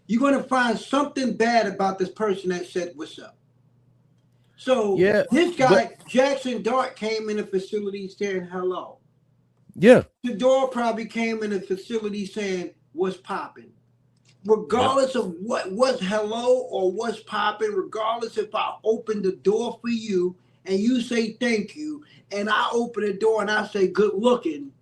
You're gonna find something bad about this person that said "What's up." So Yeah, this but guy Jackson Dart came in the facility saying "Hello." yeah, Shedeur probably came in the facility saying "What's popping." yeah, Regardless of what's hello or what's popping, regardless if I open the door for you and you say thank you, and I open the door and I say good looking,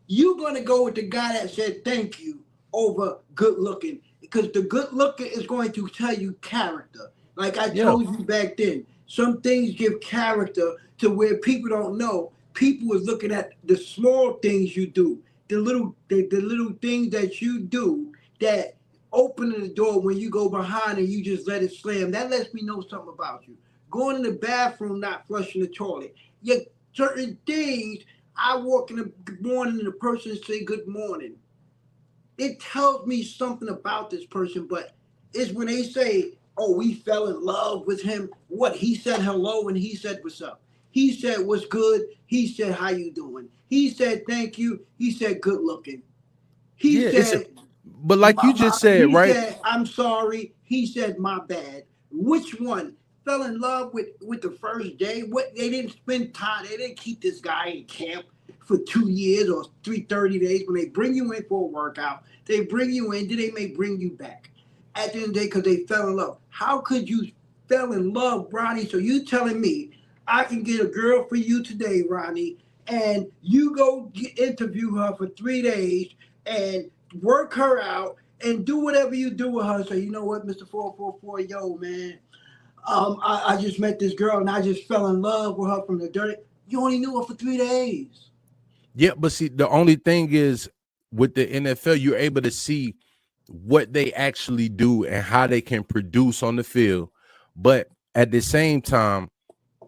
you're gonna go with the guy that said thank you over good looking because the good looking is going to tell you character. Like I yeah, told you back then, some things give character to where people don't know. People is looking at the small things you do, the little things that you do that opening the door when you go behind and you just let it slam. That lets me know something about you. Going in the bathroom, not flushing the toilet. Yet certain things I walk in the morning and the person say good morning. It tells me something about this person, but it's when they say, oh, we fell in love with him. What? He said hello and he said what's up. He said what's good. He said how you doing. He said thank you. He said good looking. He yeah. said But like you just said, he right? said, I'm sorry. He said, my bad. Which one? Fell in love with the first day? What they didn't spend time, they didn't keep this guy in camp for 2 years or 330 days. When they bring you in for a workout, they bring you in, then they may bring you back. At the end of the day, because they fell in love. How could you fell in love, Ronnie. So you telling me I can get a girl for you today, Ronnie, and you go interview her for 3 days and work her out and do whatever you do with her. So you know what, Mr. 444, yo, man, I just met this girl and I just fell in love with her from the dirt. You only knew her for 3 days. Yeah, but see, the only thing is with the NFL, you're able to see what they actually do and how they can produce on the field. But at the same time,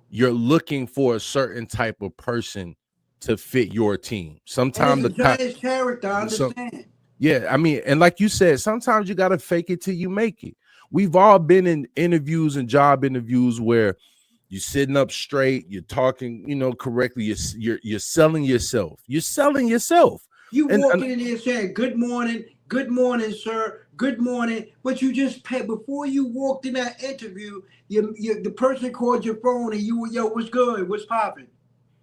you're looking for a certain type of person to fit your team. And it's Sometimes a Giants character, I understand. yeah, I mean, and like you said, sometimes you got to fake it till you make it. We've all been in interviews and job interviews where you're sitting up straight, you're talking, correctly. You're selling yourself. You're selling yourself. You And walking in there saying, good morning, sir, good morning. But you just paid before you walked in that interview, the person called your phone and you were, yo, what's good? What's popping?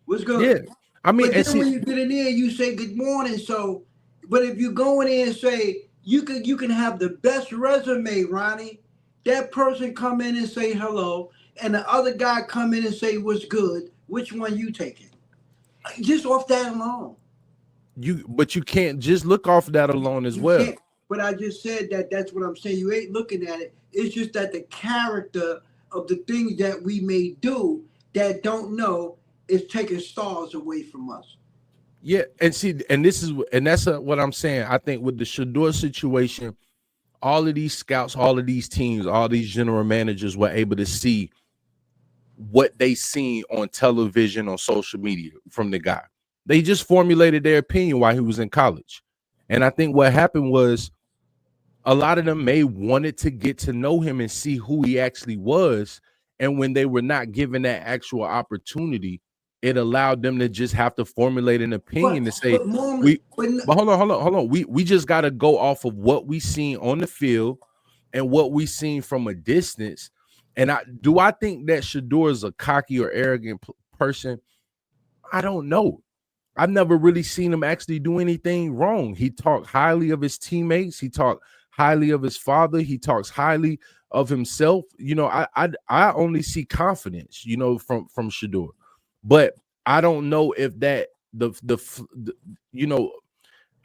What's yeah, good? I mean, But and then see, when you get in there, you say good morning. So, but if you go in there and say you can have the best resume, Ronnie. That person come in and say hello, and the other guy come in and say what's good. Which one you taking? Just off that alone. but you can't just look off that alone as You well. can't. But I just said that. That's what I'm saying. You ain't looking at it. It's just that the character of the things that we may do that don't know is taking stars away from us. Yeah, and see, and that's what I'm saying. I think with the Shedeur situation, all of these scouts, all of these teams, all these general managers were able to see what they seen on television, on social media from the guy. They just formulated their opinion while he was in college. And I think what happened was a lot of them may wanted to get to know him and see who he actually was. And when they were not given that actual opportunity, it allowed them to just have to formulate an opinion to say, But mom, we but hold on. We just gotta go off of what we seen on the field and what we seen from a distance. And I think that Shedeur is a cocky or arrogant person? I don't know. I've never really seen him actually do anything wrong. He talked highly of his teammates. He talked highly of his father. He talks highly of himself. I only see confidence, from Shedeur. But I don't know if that the you know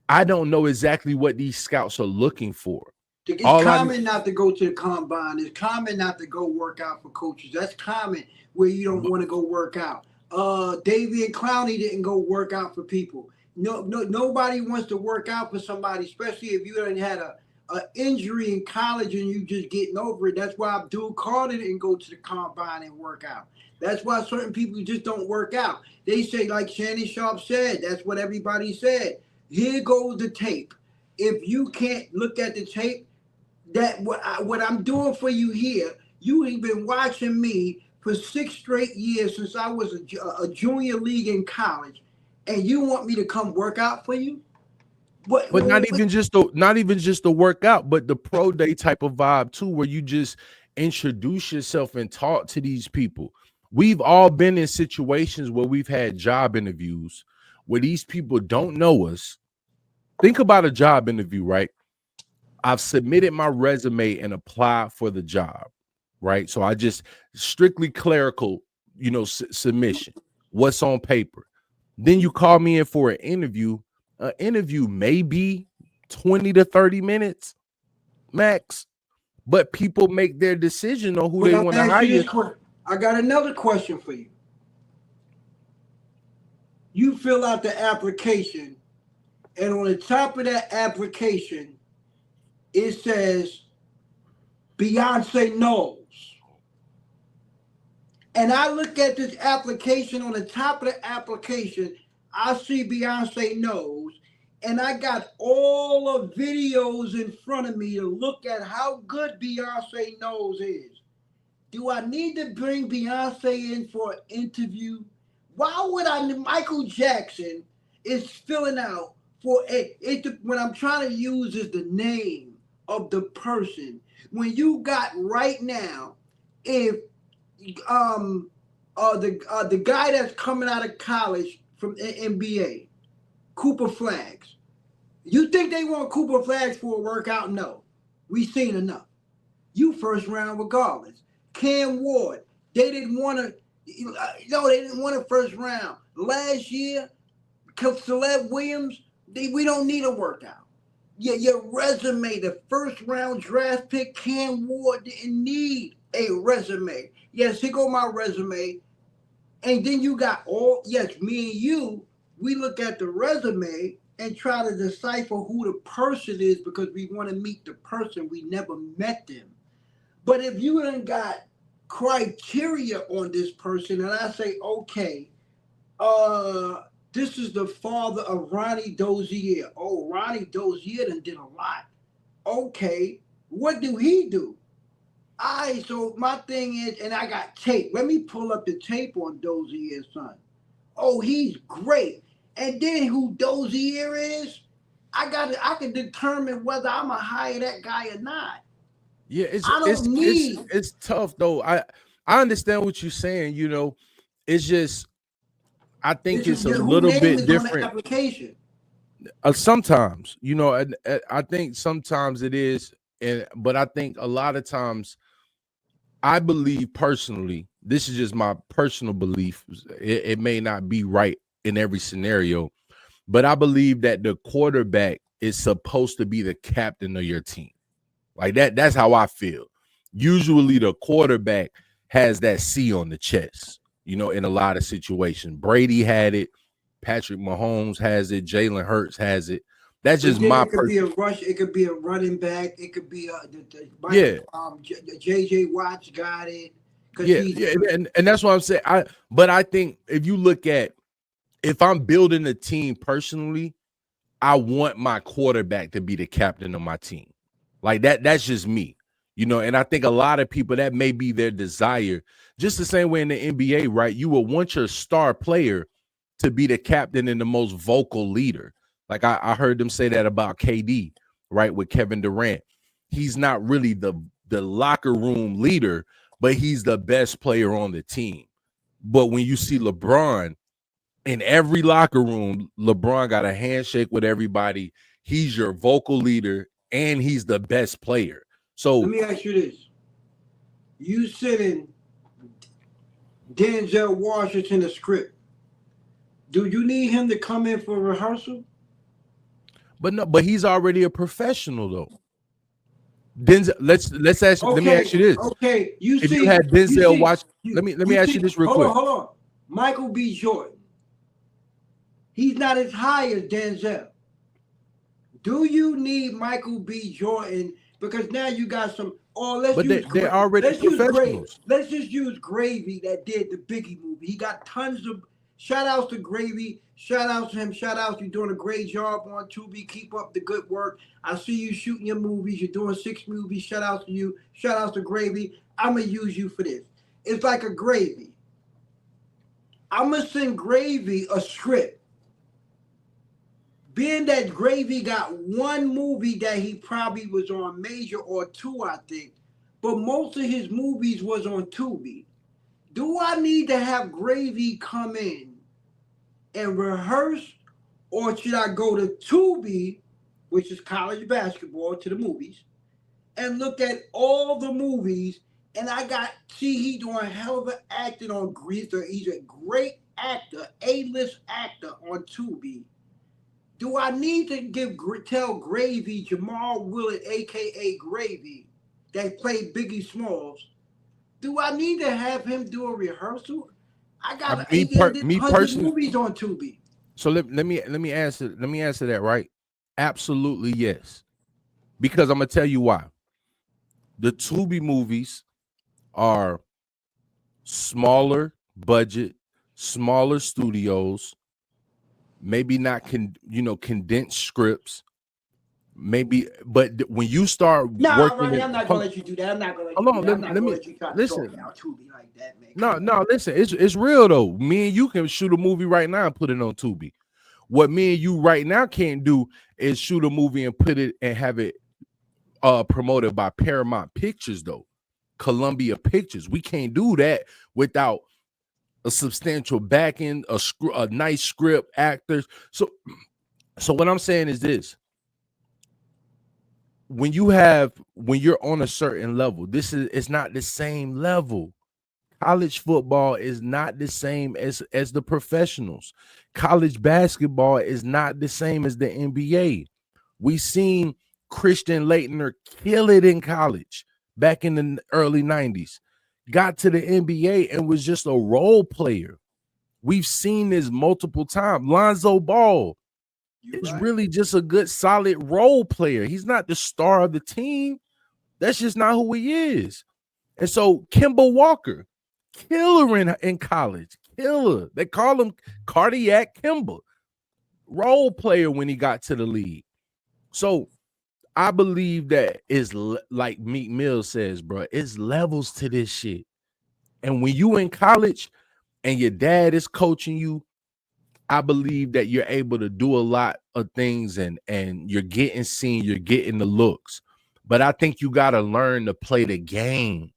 I don't know exactly what these scouts are looking for. it's All I common not to go to the combine. It's common not to go work out for coaches. That's common where you don't want to go work out. Davian Clowney didn't go work out for people. Nobody wants to work out for somebody, especially if you done had a injury in college and you just getting over it. That's why Abdul Carter didn't go to the combine and work out. That's why certain people just don't work out. They say, like Shannon Sharp said, that's what everybody said. Here goes the tape. If you can't look at the tape, that what I'm doing for you here, you have been watching me for 6 straight years since I was a junior league in college, and you want me to come work out for you? But not even just the workout, but the pro day type of vibe too, where you just introduce yourself and talk to these people. We've all been in situations where we've had job interviews where these people don't know us. Think about a job interview, right? I've submitted my resume and applied for the job, right? So I just strictly clerical, submission. What's on paper? Then you call me in for an interview. An interview may be 20 to 30 minutes max, but people make their decision on who But they I'm want to asking you hire. this question. I got another question for you. You fill out the application, and on the top of that application, it says Beyonce knows. And I look at this application, on the top of the application, I see Beyonce knows, and I got all the videos in front of me to look at how good Beyonce knows is. Do I need to bring Beyonce in for an interview? Why would I? Michael Jackson is filling out for what I'm trying to use is the name of the person. When you got right now, if the guy that's coming out of college from NBA, Cooper Flags. You think they want Cooper Flags for a workout? No. We've seen enough. You first round regardless. Cam Ward. They didn't want to. No, they didn't want a first round last year. Caleb Williams. We don't need a workout. Your resume, the first round draft pick, Cam Ward didn't need a resume. Yes, here go my resume. And then you got me and you, we look at the resume and try to decipher who the person is because we want to meet the person. We never met them. But if you done got criteria on this person and I say, okay, this is the father of Ronnie Dozier. Oh, Ronnie Dozier done did a lot. Okay, what do he do? So my thing is, and I got tape. Let me pull up the tape on Dozier's son. Oh, he's great. And then who Dozier is, I can determine whether I'm gonna hire that guy or not. Yeah, it's tough though. I understand what you're saying. You know, it's just I think it's a little bit different. Application. Sometimes, you know, and I think sometimes it is, but I think a lot of times, I believe personally, this is just my personal belief. It may not be right in every scenario, but I believe that the quarterback is supposed to be the captain of your team. Like that. That's how I feel. Usually, the quarterback has that C on the chest. You know, in a lot of situations, Brady had it. Patrick Mahomes has it. Jalen Hurts has it. That's just my. It could be a rush. It could be a running back. It could be JJ Watts got it. And that's what I'm saying. But I think if you look at, if I'm building a team personally, I want my quarterback to be the captain of my team. Like that. That's just me. You know, and I think a lot of people, that may be their desire. Just the same way in the NBA, right? You will want your star player to be the captain and the most vocal leader. Like I heard them say that about KD, right? With Kevin Durant. He's not really the locker room leader, but he's the best player on the team. But when you see LeBron, in every locker room, LeBron got a handshake with everybody. He's your vocal leader and he's the best player. So let me ask you this. You sitting Denzel Washington a script. Do you need him to come in for rehearsal? But he's already a professional though. Denzel, let's ask. Okay, let me ask you this. Okay, if you had Denzel watch, let me ask you this real quick. Hold on. Michael B. Jordan. He's not as high as Denzel. Do you need Michael B. Jordan? Because now you got some. They're already professionals. Let's just use Gravy that did the Biggie movie. He got tons of shout outs to Gravy. Shout outs to him. Shout outs. You're doing a great job on Tubi. Keep up the good work. I see you shooting your movies. You're doing 6 movies. Shout outs to you. Shout outs to Gravy. I'm going to use you for this. It's like a Gravy. I'm going to send Gravy a script. Being that Gravy got 1 movie that he probably was on major or 2, I think, but most of his movies was on Tubi. Do I need to have Gravy come in and rehearse, or should I go to Tubi, which is college basketball, to the movies, and look at all the movies? And he doing a hell of an acting on Greaser. He's a great actor, A-list actor on Tubi. Do I need to tell Gravy, Jamal Willard, a.k.a. Gravy, that played Biggie Smalls, do I need to have him do a rehearsal? I got me personally movies on Tubi. So let me answer that, right? Absolutely yes. Because I'm gonna tell you why. The Tubi movies are smaller budget, smaller studios, maybe not condensed scripts. Maybe, but when you start working, I'm not gonna let you do that. I'm not gonna let you try to talk out Tubi like that, man. No, listen, it's real though. Me and you can shoot a movie right now and put it on Tubi. What me and you right now can't do is shoot a movie and put it and have it promoted by Paramount Pictures though, Columbia Pictures. We can't do that without a substantial backing, a nice script, actors. So what I'm saying is this. when you're on a certain level, it's not the same level. College football is not the same as the professionals. College basketball is not the same as the NBA. We seen Christian Laettner kill it in college back in the early 90s. Got to the NBA and was just a role player. We've seen this multiple times. Lonzo Ball is really just a good, solid role player. He's not the star of the team. That's just not who he is. And so Kemba Walker, killer in college, killer. They call him Cardiac Kemba, role player when he got to the league. So I believe that is like Meek Mill says, bro, it's levels to this shit. And when you in college and your dad is coaching you, I believe that you're able to do a lot of things and you're getting seen, you're getting the looks. But I think you got to learn to play the game.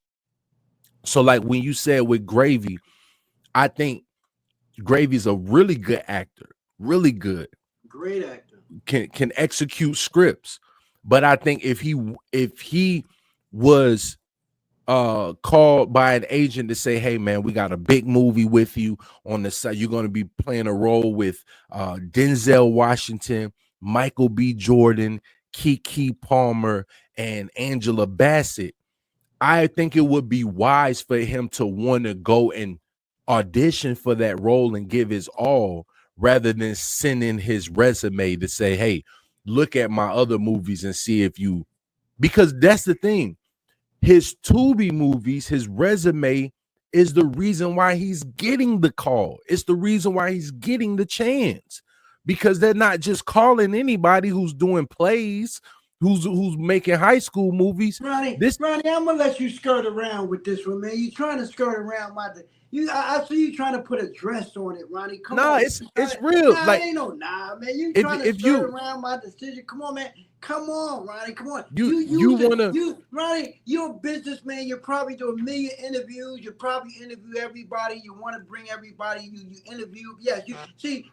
So like when you said with Gravy, I think Gravy's a really good actor, really good. Great actor. Can execute scripts. But I think if he was called by an agent to say, hey man, we got a big movie with you on the side, you're going to be playing a role with Denzel Washington, Michael B. Jordan, Keke Palmer, and Angela Bassett, I think it would be wise for him to want to go and audition for that role and give his all rather than sending his resume to say, hey, look at my other movies and see if you, because that's the thing. His Tubi movies, his resume is the reason why he's getting the call. It's the reason why he's getting the chance, because they're not just calling anybody who's doing plays, who's making high school movies. Ronnie, I'm gonna let you skirt around with this one, man. You trying to skirt around my I see you trying to put a dress on it, Ronnie. Come on. It's real. Nah, like, ain't no man. You trying to skirt around my decision. Come on, man. Come on, Ronnie. Come on. Ronnie, you're a businessman. You're probably do a million interviews. You probably interview everybody. You want to bring everybody. You interview. Yes.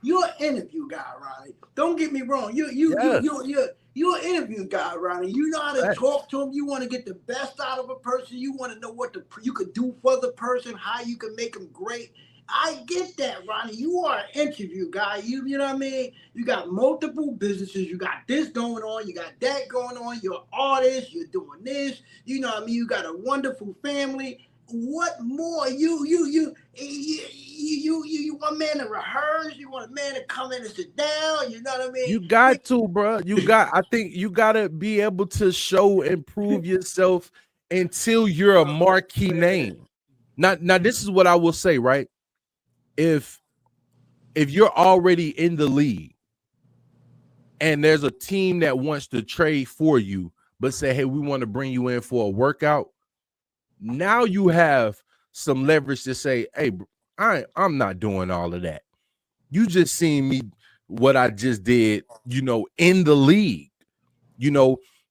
You're an interview guy, Ronnie. Don't get me wrong. You're an interview guy, Ronnie. You know how to talk to them. You want to get the best out of a person. You want to know what you could do for the person, how you can make them great. I get that, Ronnie. You are an interview guy. You know what I mean? You got multiple businesses. You got this going on. You got that going on. You're an artist. You're doing this. You know what I mean? You got a wonderful family. What more? You want a man to rehearse. You want a man to come in and sit down. You know what I mean? You got to, bro. I think you got to be able to show and prove yourself until you're a marquee name. Now, this is what I will say, right? If you're already in the league and there's a team that wants to trade for you, but say, hey, we want to bring you in for a workout, now you have some leverage to say, hey, I'm not doing all of that. You just seen me, what I just did, in the league.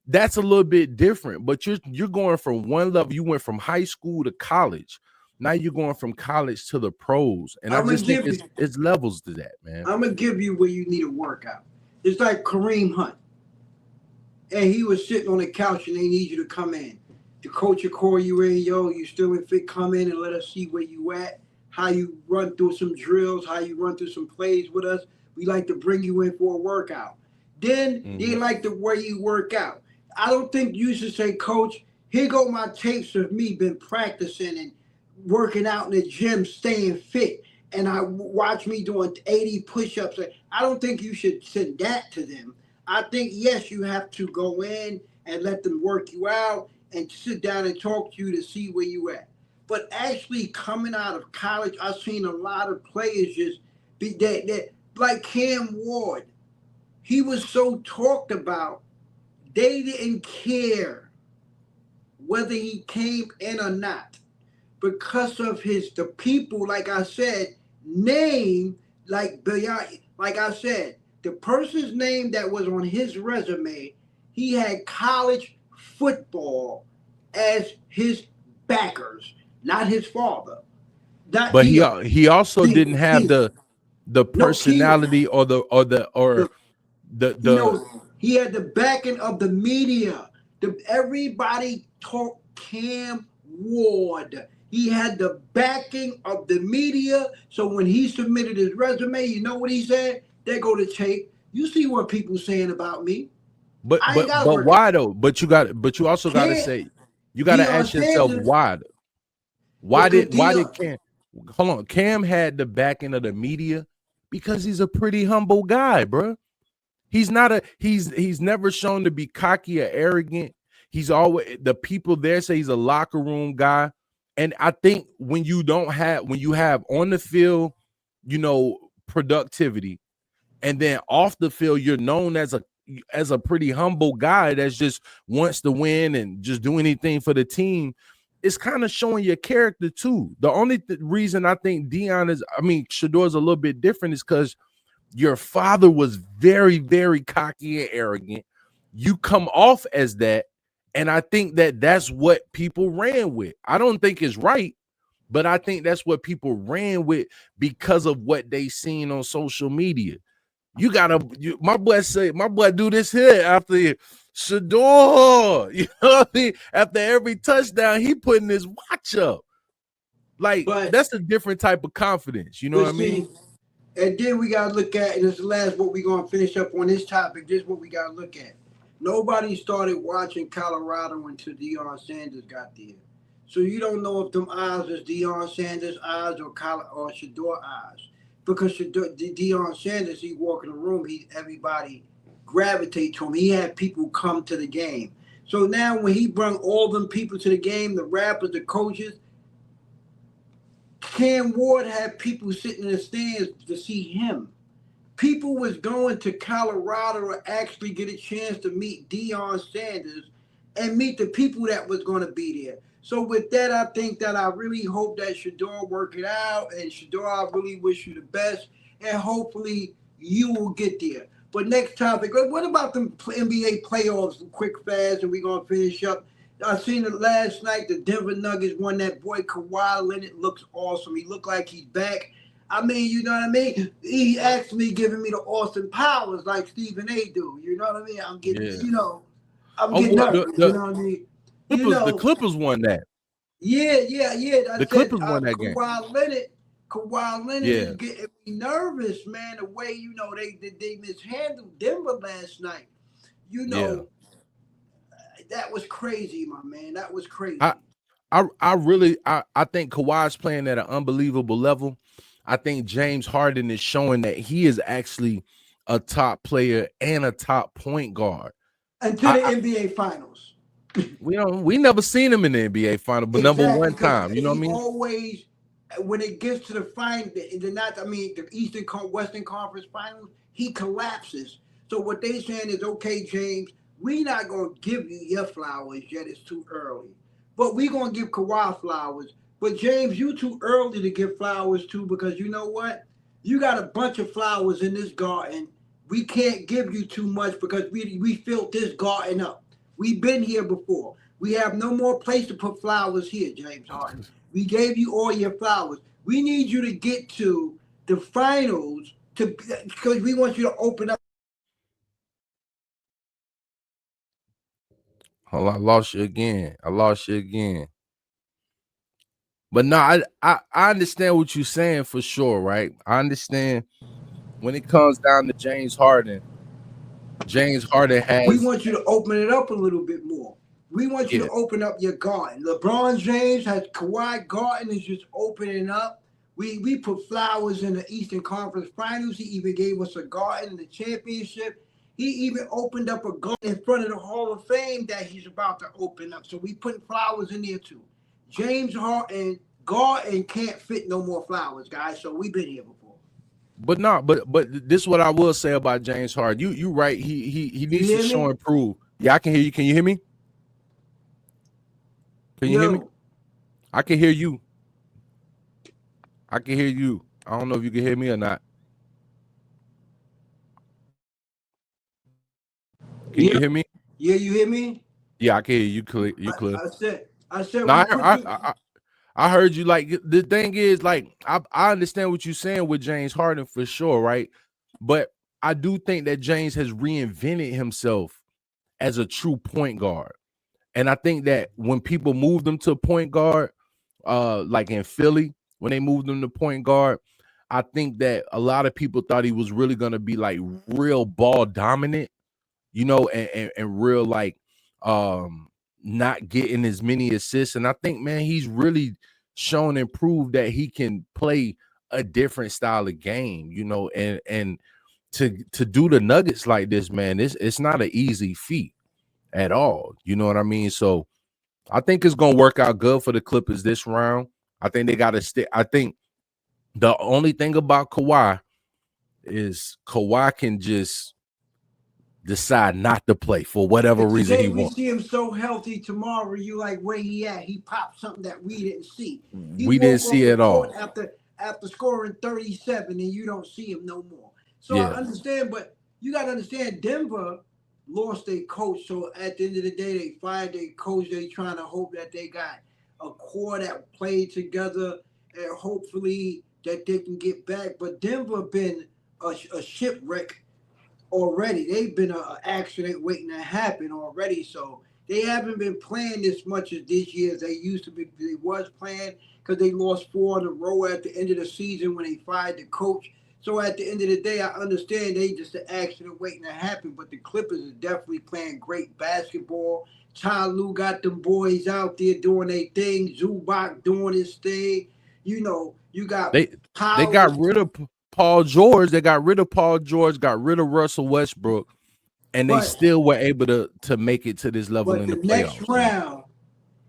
That's a little bit different, but you're going from one level. You went from high school to college. Now you're going from college to the pros. And I just think it's levels to that, man. I'm going to give you where you need a workout. It's like Kareem Hunt. And he was sitting on the couch and they need you to come in. The coach will call you in, you still in fit, come in and let us see where you at, how you run through some drills, how you run through some plays with us. We like to bring you in for a workout. Then they like the way you work out. I don't think you should say, Coach, here go my tapes of me been practicing and working out in the gym, staying fit, and I watch me doing 80 push-ups. I don't think you should send that to them. I think, yes, you have to go in and let them work you out and sit down and talk to you to see where you at. But actually coming out of college, I've seen a lot of players just be that like Cam Ward. He was so talked about, they didn't care whether he came in or not. Because of the people, like I said, name, like I said, the person's name that was on his resume, he had college football as his backers, not his father. But he also didn't have the personality or the he had the backing of the media. Everybody talked Cam Ward. He had the backing of the media. So when he submitted his resume, you know what he said? They go to tape. You see what people saying about me. But I ain't but got to but work. why though? But you also got to Cam, say, you got to Deion ask yourself Sanders, why. because Why did Deion, Cam? Hold on, Cam had the backing of the media because he's a pretty humble guy, bro. He's not a he's never shown to be cocky or arrogant. He's always, the people there say he's a locker room guy. And I think when you have on the field, productivity, and then off the field, you're known as a pretty humble guy that's just wants to win and just do anything for the team. It's kind of showing your character too. The only reason I think Shedeur's a little bit different is because your father was very, very cocky and arrogant. You come off as that, and I think that that's what people ran with. I don't think it's right, but I think that's what people ran with because of what they seen on social media. My boy do this here after Shedeur, you know what I mean? After every touchdown, he putting his watch up. Like, but that's a different type of confidence, you know what I see, mean? and then we gotta look at, and this is the last what we gonna finish up on this topic. This is what we gotta look at. Nobody started watching Colorado until Deion Sanders got there. So you don't know if them eyes is Deion Sanders' eyes or Shedeur eyes. Because Deion Sanders, he walk in the room, everybody gravitate to him. He had people come to the game. So now when he brought all them people to the game, the rappers, the coaches, Cam Ward had people sitting in the stands to see him. People was going to Colorado to actually get a chance to meet Deion Sanders and meet the people that was going to be there. So with that, I think that I really hope that Shedeur work it out. And Shedeur, I really wish you the best. And hopefully you will get there. But next topic, what about the NBA playoffs quick, fast, and we're going to finish up. I seen it last night. The Denver Nuggets won. That boy Kawhi Leonard looks awesome. He looked like he's back. I mean, you know what I mean? He actually giving me the Austin Powers like Stephen A. do. You know what I mean? I'm getting, Yeah. I'm getting nervous. You know what I mean? The Clippers won that. Yeah. I The said Clippers won that game. Kawhi Leonard Yeah. is getting me nervous, man. The way they mishandled Denver last night. You Yeah. know, that was crazy, my man. That was crazy. I think Kawhi's playing at an unbelievable level. I think James Harden is showing that he is actually a top player and a top point guard. Until the NBA Finals. We never seen him in the NBA final, but Exactly, number one time, you know what I mean? Always, when it gets to the final, the Western Conference Finals, he collapses. So what they saying is, okay, James, we not gonna give you your flowers yet. It's too early, but we gonna give Kawhi flowers. But James, you too early to give flowers too, because you know what? You got a bunch of flowers in this garden. We can't give you too much because we filled this garden up. We've been here before. We have no more place to put flowers here, James Harden. We gave you all your flowers. We need you to get to the finals because we want you to open up. Hold on, I lost you again. But no, I understand what you're saying for sure, right? I understand when it comes down to James Harden. James Harden We has, want you to open it up a little bit more. We want you yeah, to open up your garden. LeBron James has Kawhi garden is just opening up. We put flowers in the Eastern Conference Finals. He even gave us a garden in the championship. He even opened up a garden in front of the Hall of Fame that he's about to open up. So we put flowers in there too. James Harden garden can't fit no more flowers, guys. So we've been here before. but not, but this is what I will say about James Harden. You right. He needs to show and prove. Yeah, I can hear you. Can you hear me? Can you hear me? I can hear you. I can hear you. I don't know if you can hear me or not. Can you hear me? Yeah, you hear me? Yeah, I can hear you clear. You clear. I said, no, I heard you. Like, the thing is, like, I understand what you're saying with James Harden for sure, right? But I do think that James has reinvented himself as a true point guard. And I think that when people moved him to point guard, like in Philly, when they moved him to point guard, I think that a lot of people thought he was really gonna be like real ball dominant, you know, and real like not getting as many assists. And I think, man, he's really shown and proved that he can play a different style of game, you know, and to do the Nuggets like this, man, it's not an easy feat at all. You know what I mean? So I think it's gonna work out good for the Clippers this round. I think they gotta stick. I think the only thing about Kawhi is Kawhi can just decide not to play for whatever And reason today he we wants. see him so healthy. Tomorrow you like where he at? He popped something that we didn't see. He We didn't woke off see the it court all. after scoring 37, and you don't see him no more. So I Yeah. understand, but you got to understand Denver lost their coach. So at the end of the day, they fired their coach. They trying to hope that they got a core that played together, and hopefully that they can get back. But Denver been a shipwreck already. They've been an accident waiting to happen already. So they haven't been playing as much as this year as they used to be. They was playing because they lost 4 in a row at the end of the season when they fired the coach. So at the end of the day, I understand they just an accident waiting to happen. But the Clippers is definitely playing great basketball. Ty Lue got them boys out there doing their thing. Zubac doing his thing. You know, you got They got Powers. rid of Paul George. They got rid of Paul George, got rid of Russell Westbrook, and they But still were able to make it to this level but in the the next playoffs, man. round,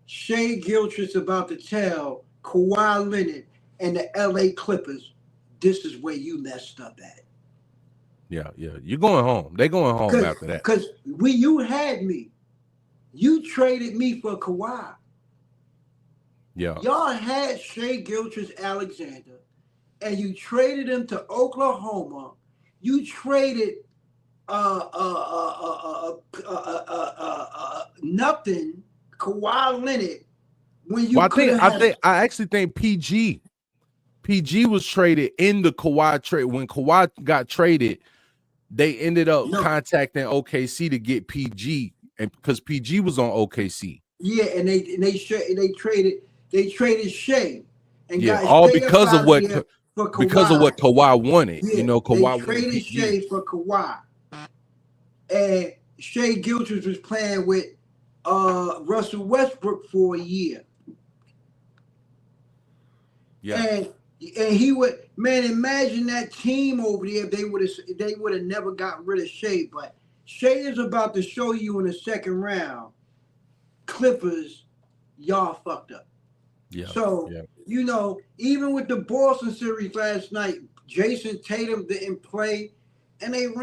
Shea Gilchrist about to tell Kawhi Leonard and the LA Clippers, this is where you messed up at. Yeah, yeah. You're going home. They're going home after that. Because you had me. You traded me for Kawhi. Yeah. Y'all had Shea Gilchrist Alexander, and you traded him to Oklahoma. You traded nothing, Kawhi Leonard, when you Well, could have had. I actually think PG was traded in the Kawhi trade. When Kawhi got traded, they ended up No, contacting OKC to get PG, and because PG was on OKC. yeah, and they traded Shea and Yeah, got all Shea up out of there for because of Kawhi. what Kawhi wanted. You Yeah, know, they Kawhi wanted traded PG. Shea for Kawhi, and Shea Gilchrist was playing with Russell Westbrook for a year, Yeah, and he would, man, imagine that team over there. They would have never got rid of Shea, but Shea is about to show you in the second round. Clippers, y'all fucked up. yeah, So, yeah. you know, even with the Boston series last night, Jason Tatum didn't play, and you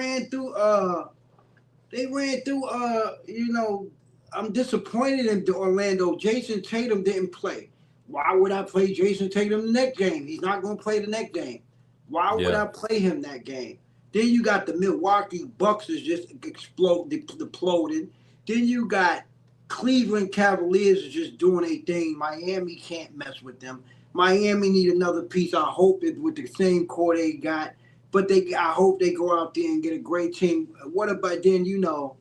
know, I'm disappointed in Orlando. Jason Tatum didn't play. Why would I play Jason Tatum the next game? He's not going to play the next game. Why would Yeah. I play him that game? Then you got the Milwaukee Bucks is just deploting. Then you got Cleveland Cavaliers is just doing a thing. Miami can't mess with them. Miami need another piece. I hope it with the same core they got, but I hope they go out there and get a great team. What about then? You know,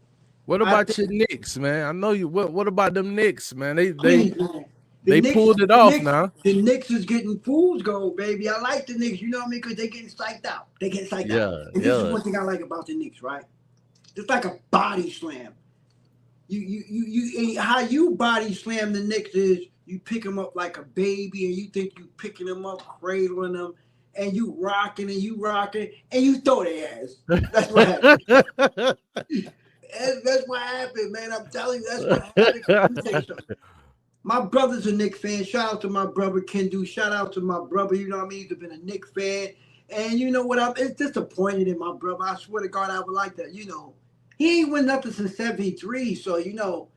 What I about think your Knicks, man? I know you. What about them Knicks, man? please, man. They pulled it off now. The Knicks is getting fool's gold, baby. I like the Knicks, you know what I mean? Because they getting psyched out. They getting psyched out. Yeah, And this is yeah. one thing I like about the Knicks, right? It's like a body slam. How you body slam the Knicks is you pick them up like a baby and you think you picking them up, cradling them, and you rocking and you throw their ass. That's what happened. That's what happened, man. I'm telling you, that's what happened. Let me tell you something. My brother's a Knicks fan. Shout out to my brother Kendu. Shout out to my brother. You know what I mean? He's been a Knicks fan. And you know what? It's disappointed in my brother. I swear to God, I would like that. You know, he ain't win nothing since '73. So, you know,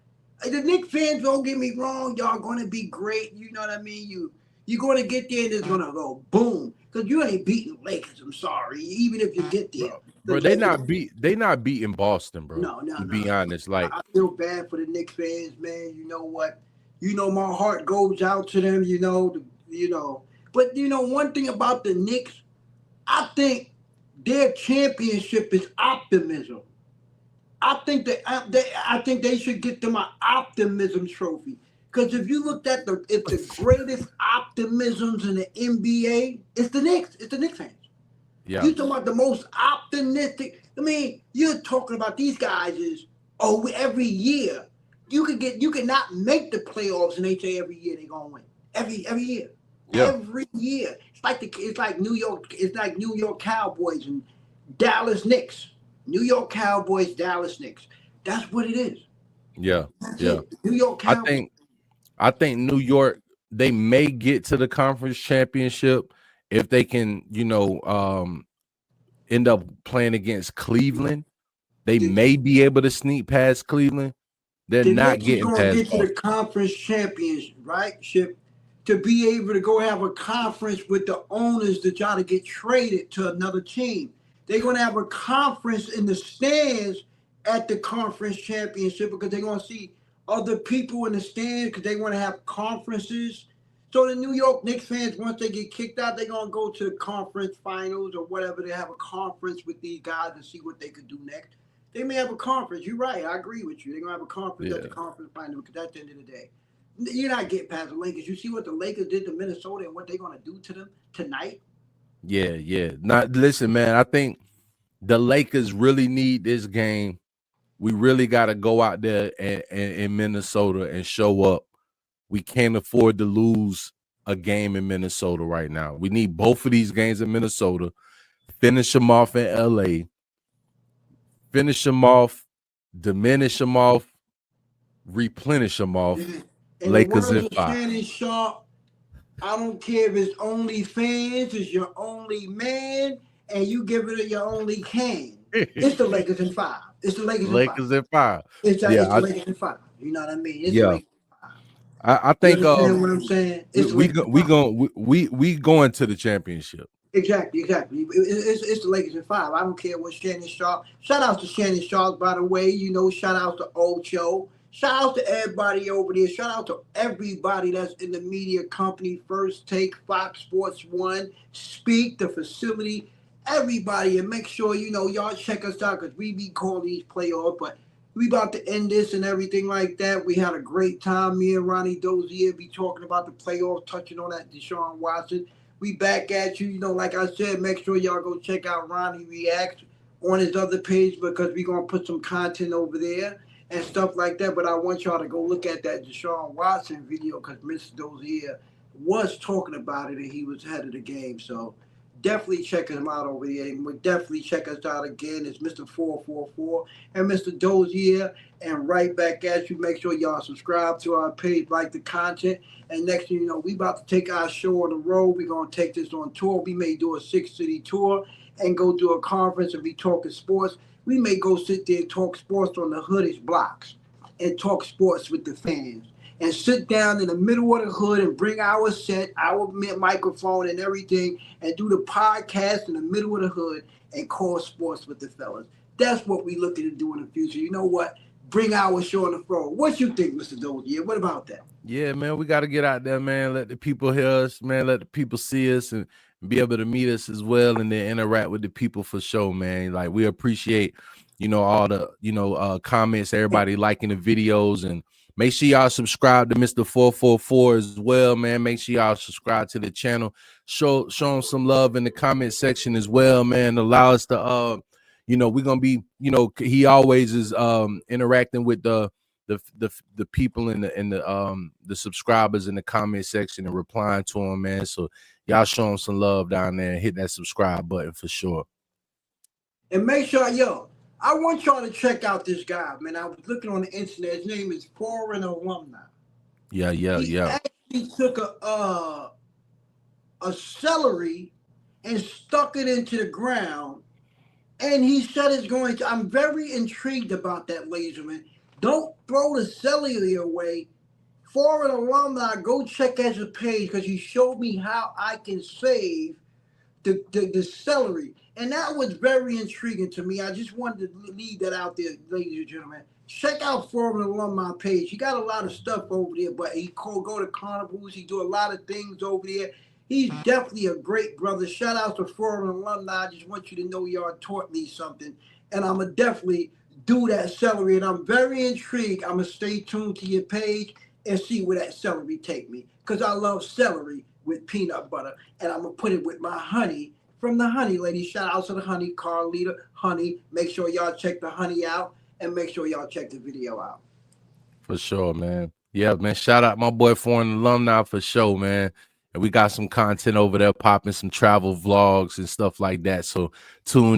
the Knicks fans, don't get me wrong. Y'all going to be great. You know what I mean? You're going to get there and it's going to go boom. Because you ain't beating the Lakers. I'm sorry. Even if you get there. Bro, they not beating Boston, bro. No. To be honest, like I feel bad for the Knicks fans, man. You know what? You know my heart goes out to them. But you know one thing about the Knicks, I think their championship is optimism. I think that I think they should get them an optimism trophy. Because if you looked at the greatest optimisms in the NBA, it's the Knicks. It's the Knicks fans. Yeah. You talking about the most optimistic? I mean, you're talking about these guys is every year you could not make the playoffs and they say every year they're gonna win. Every year. Yeah. Every year. It's like New York Cowboys and Dallas Knicks. New York Cowboys, Dallas Knicks. That's what it is. Yeah. That's Yeah. it. New York Cowboys. I think New York, they may get to the conference championship if they can, end up playing against Cleveland. They The, may be able to sneak past Cleveland. They're the not Knicks is getting gonna past get to the Boston. conference championship, right? To be able to go have a conference with the owners to try to get traded to another team. They're going to have a conference in the stands at the conference championship because they're going to see other people in the stands because they want to have conferences. So the New York Knicks fans, once they get kicked out, they're going to go to the conference finals or whatever. They have a conference with these guys to see what they could do next. They may have a conference. You're right. I agree with you. They're going to have a conference at the conference final because at the end of the day, you're not getting past the Lakers. You see what the Lakers did to Minnesota and what they're going to do to them tonight? Yeah, yeah. Not listen, man. I think the Lakers really need this game. We really got to go out there in Minnesota and show up. We can't afford to lose a game in Minnesota right now. We need both of these games in Minnesota. Finish them off in LA. Finish them off. Diminish them off. Replenish them off. In the Lakers words in of 5. Shannon Sharp, I don't care if it's only fans, it's your only man, and you give it your only can. It's the Lakers in 5. It's the Lakers in 5. Lakers in 5. It's the Yeah, Lakers in 5. You know what I mean? It's the yeah. Lakers in 5. I You think understand what I'm saying? It's the Lakers in 5. we going to the championship. Exactly. It's the Lakers in 5. I don't care what Shannon Sharp. Shout out to Shannon Sharp, by the way. Shout out to Ocho. Shout out to everybody over there. Shout out to everybody that's in the media company, First Take, Fox Sports One, Speak, the facility, everybody. And make sure, y'all check us out because we be calling these playoffs, but we about to end this and everything like that. We had a great time. Me and Ronnie Dozier be talking about the playoffs, touching on that Deshaun Watson. We back at you. Like I said, make sure y'all go check out Ronnie Reacts on his other page because we're going to put some content over there and stuff like that. But I want y'all to go look at that Deshaun Watson video because Mr. Dozier was talking about it and he was head of the game. So definitely check him out over there. And we'll definitely check us out again. It's Mr. 444 and Mr. Dozier. And right back at you. Make sure y'all subscribe to our page, like the content. And next thing you know, we about to take our show on the road. We're going to take this on tour. We may do a 6-city tour and go do a conference and be talking sports. We may go sit there and talk sports on the hoodish blocks and talk sports with the fans. And sit down in the middle of the hood and bring our set, our microphone and everything, and do the podcast in the middle of the hood and call sports with the fellas. That's what we looking to do in the future. You know what? Bring our show on the floor. What you think, Mr. Dozier? What about that? Yeah, man, we got to get out there, man. Let the people hear us, man. Let the people see us and be able to meet us as well and then interact with the people for sure, man. Like, we appreciate, all the, comments, everybody liking the videos. And make sure y'all subscribe to Mr. 444 as well, man. Make sure y'all subscribe to the channel. Show him some love in the comment section as well, man. Allow us to, we're going to be, he always is interacting with the people in the subscribers in the comment section and replying to them, man. So y'all show them some love down there and hit that subscribe button for sure. And make sure, I want y'all to check out this guy, man. I was looking on the internet. His name is Foreign Alumni. Yeah. He actually took a celery and stuck it into the ground. And he said it's going to, I'm very intrigued about that, ladies and gentlemen. Don't throw the celery away. Foreign Alumni, go check out his page because he showed me how I can save the celery. And that was very intriguing to me. I just wanted to leave that out there, ladies and gentlemen. Check out Foreign Alumni page. He got a lot of stuff over there, but he go to carnivals. He do a lot of things over there. He's definitely a great brother. Shout out to Foreign Alumni. I just want you to know y'all taught me something. And I'm going to definitely do that celery, and I'm very intrigued. I'm gonna stay tuned to your page and see where that celery take me, because I love celery with peanut butter, and I'm gonna put it with my honey from the Honey Lady. Shout out to the Honey, Carlita Honey. Make sure y'all check the Honey out, and make sure y'all check the video out. For sure, man. Yeah, man. Shout out my boy Foreign Alumni for sure, man. And we got some content over there popping, some travel vlogs and stuff like that. So tune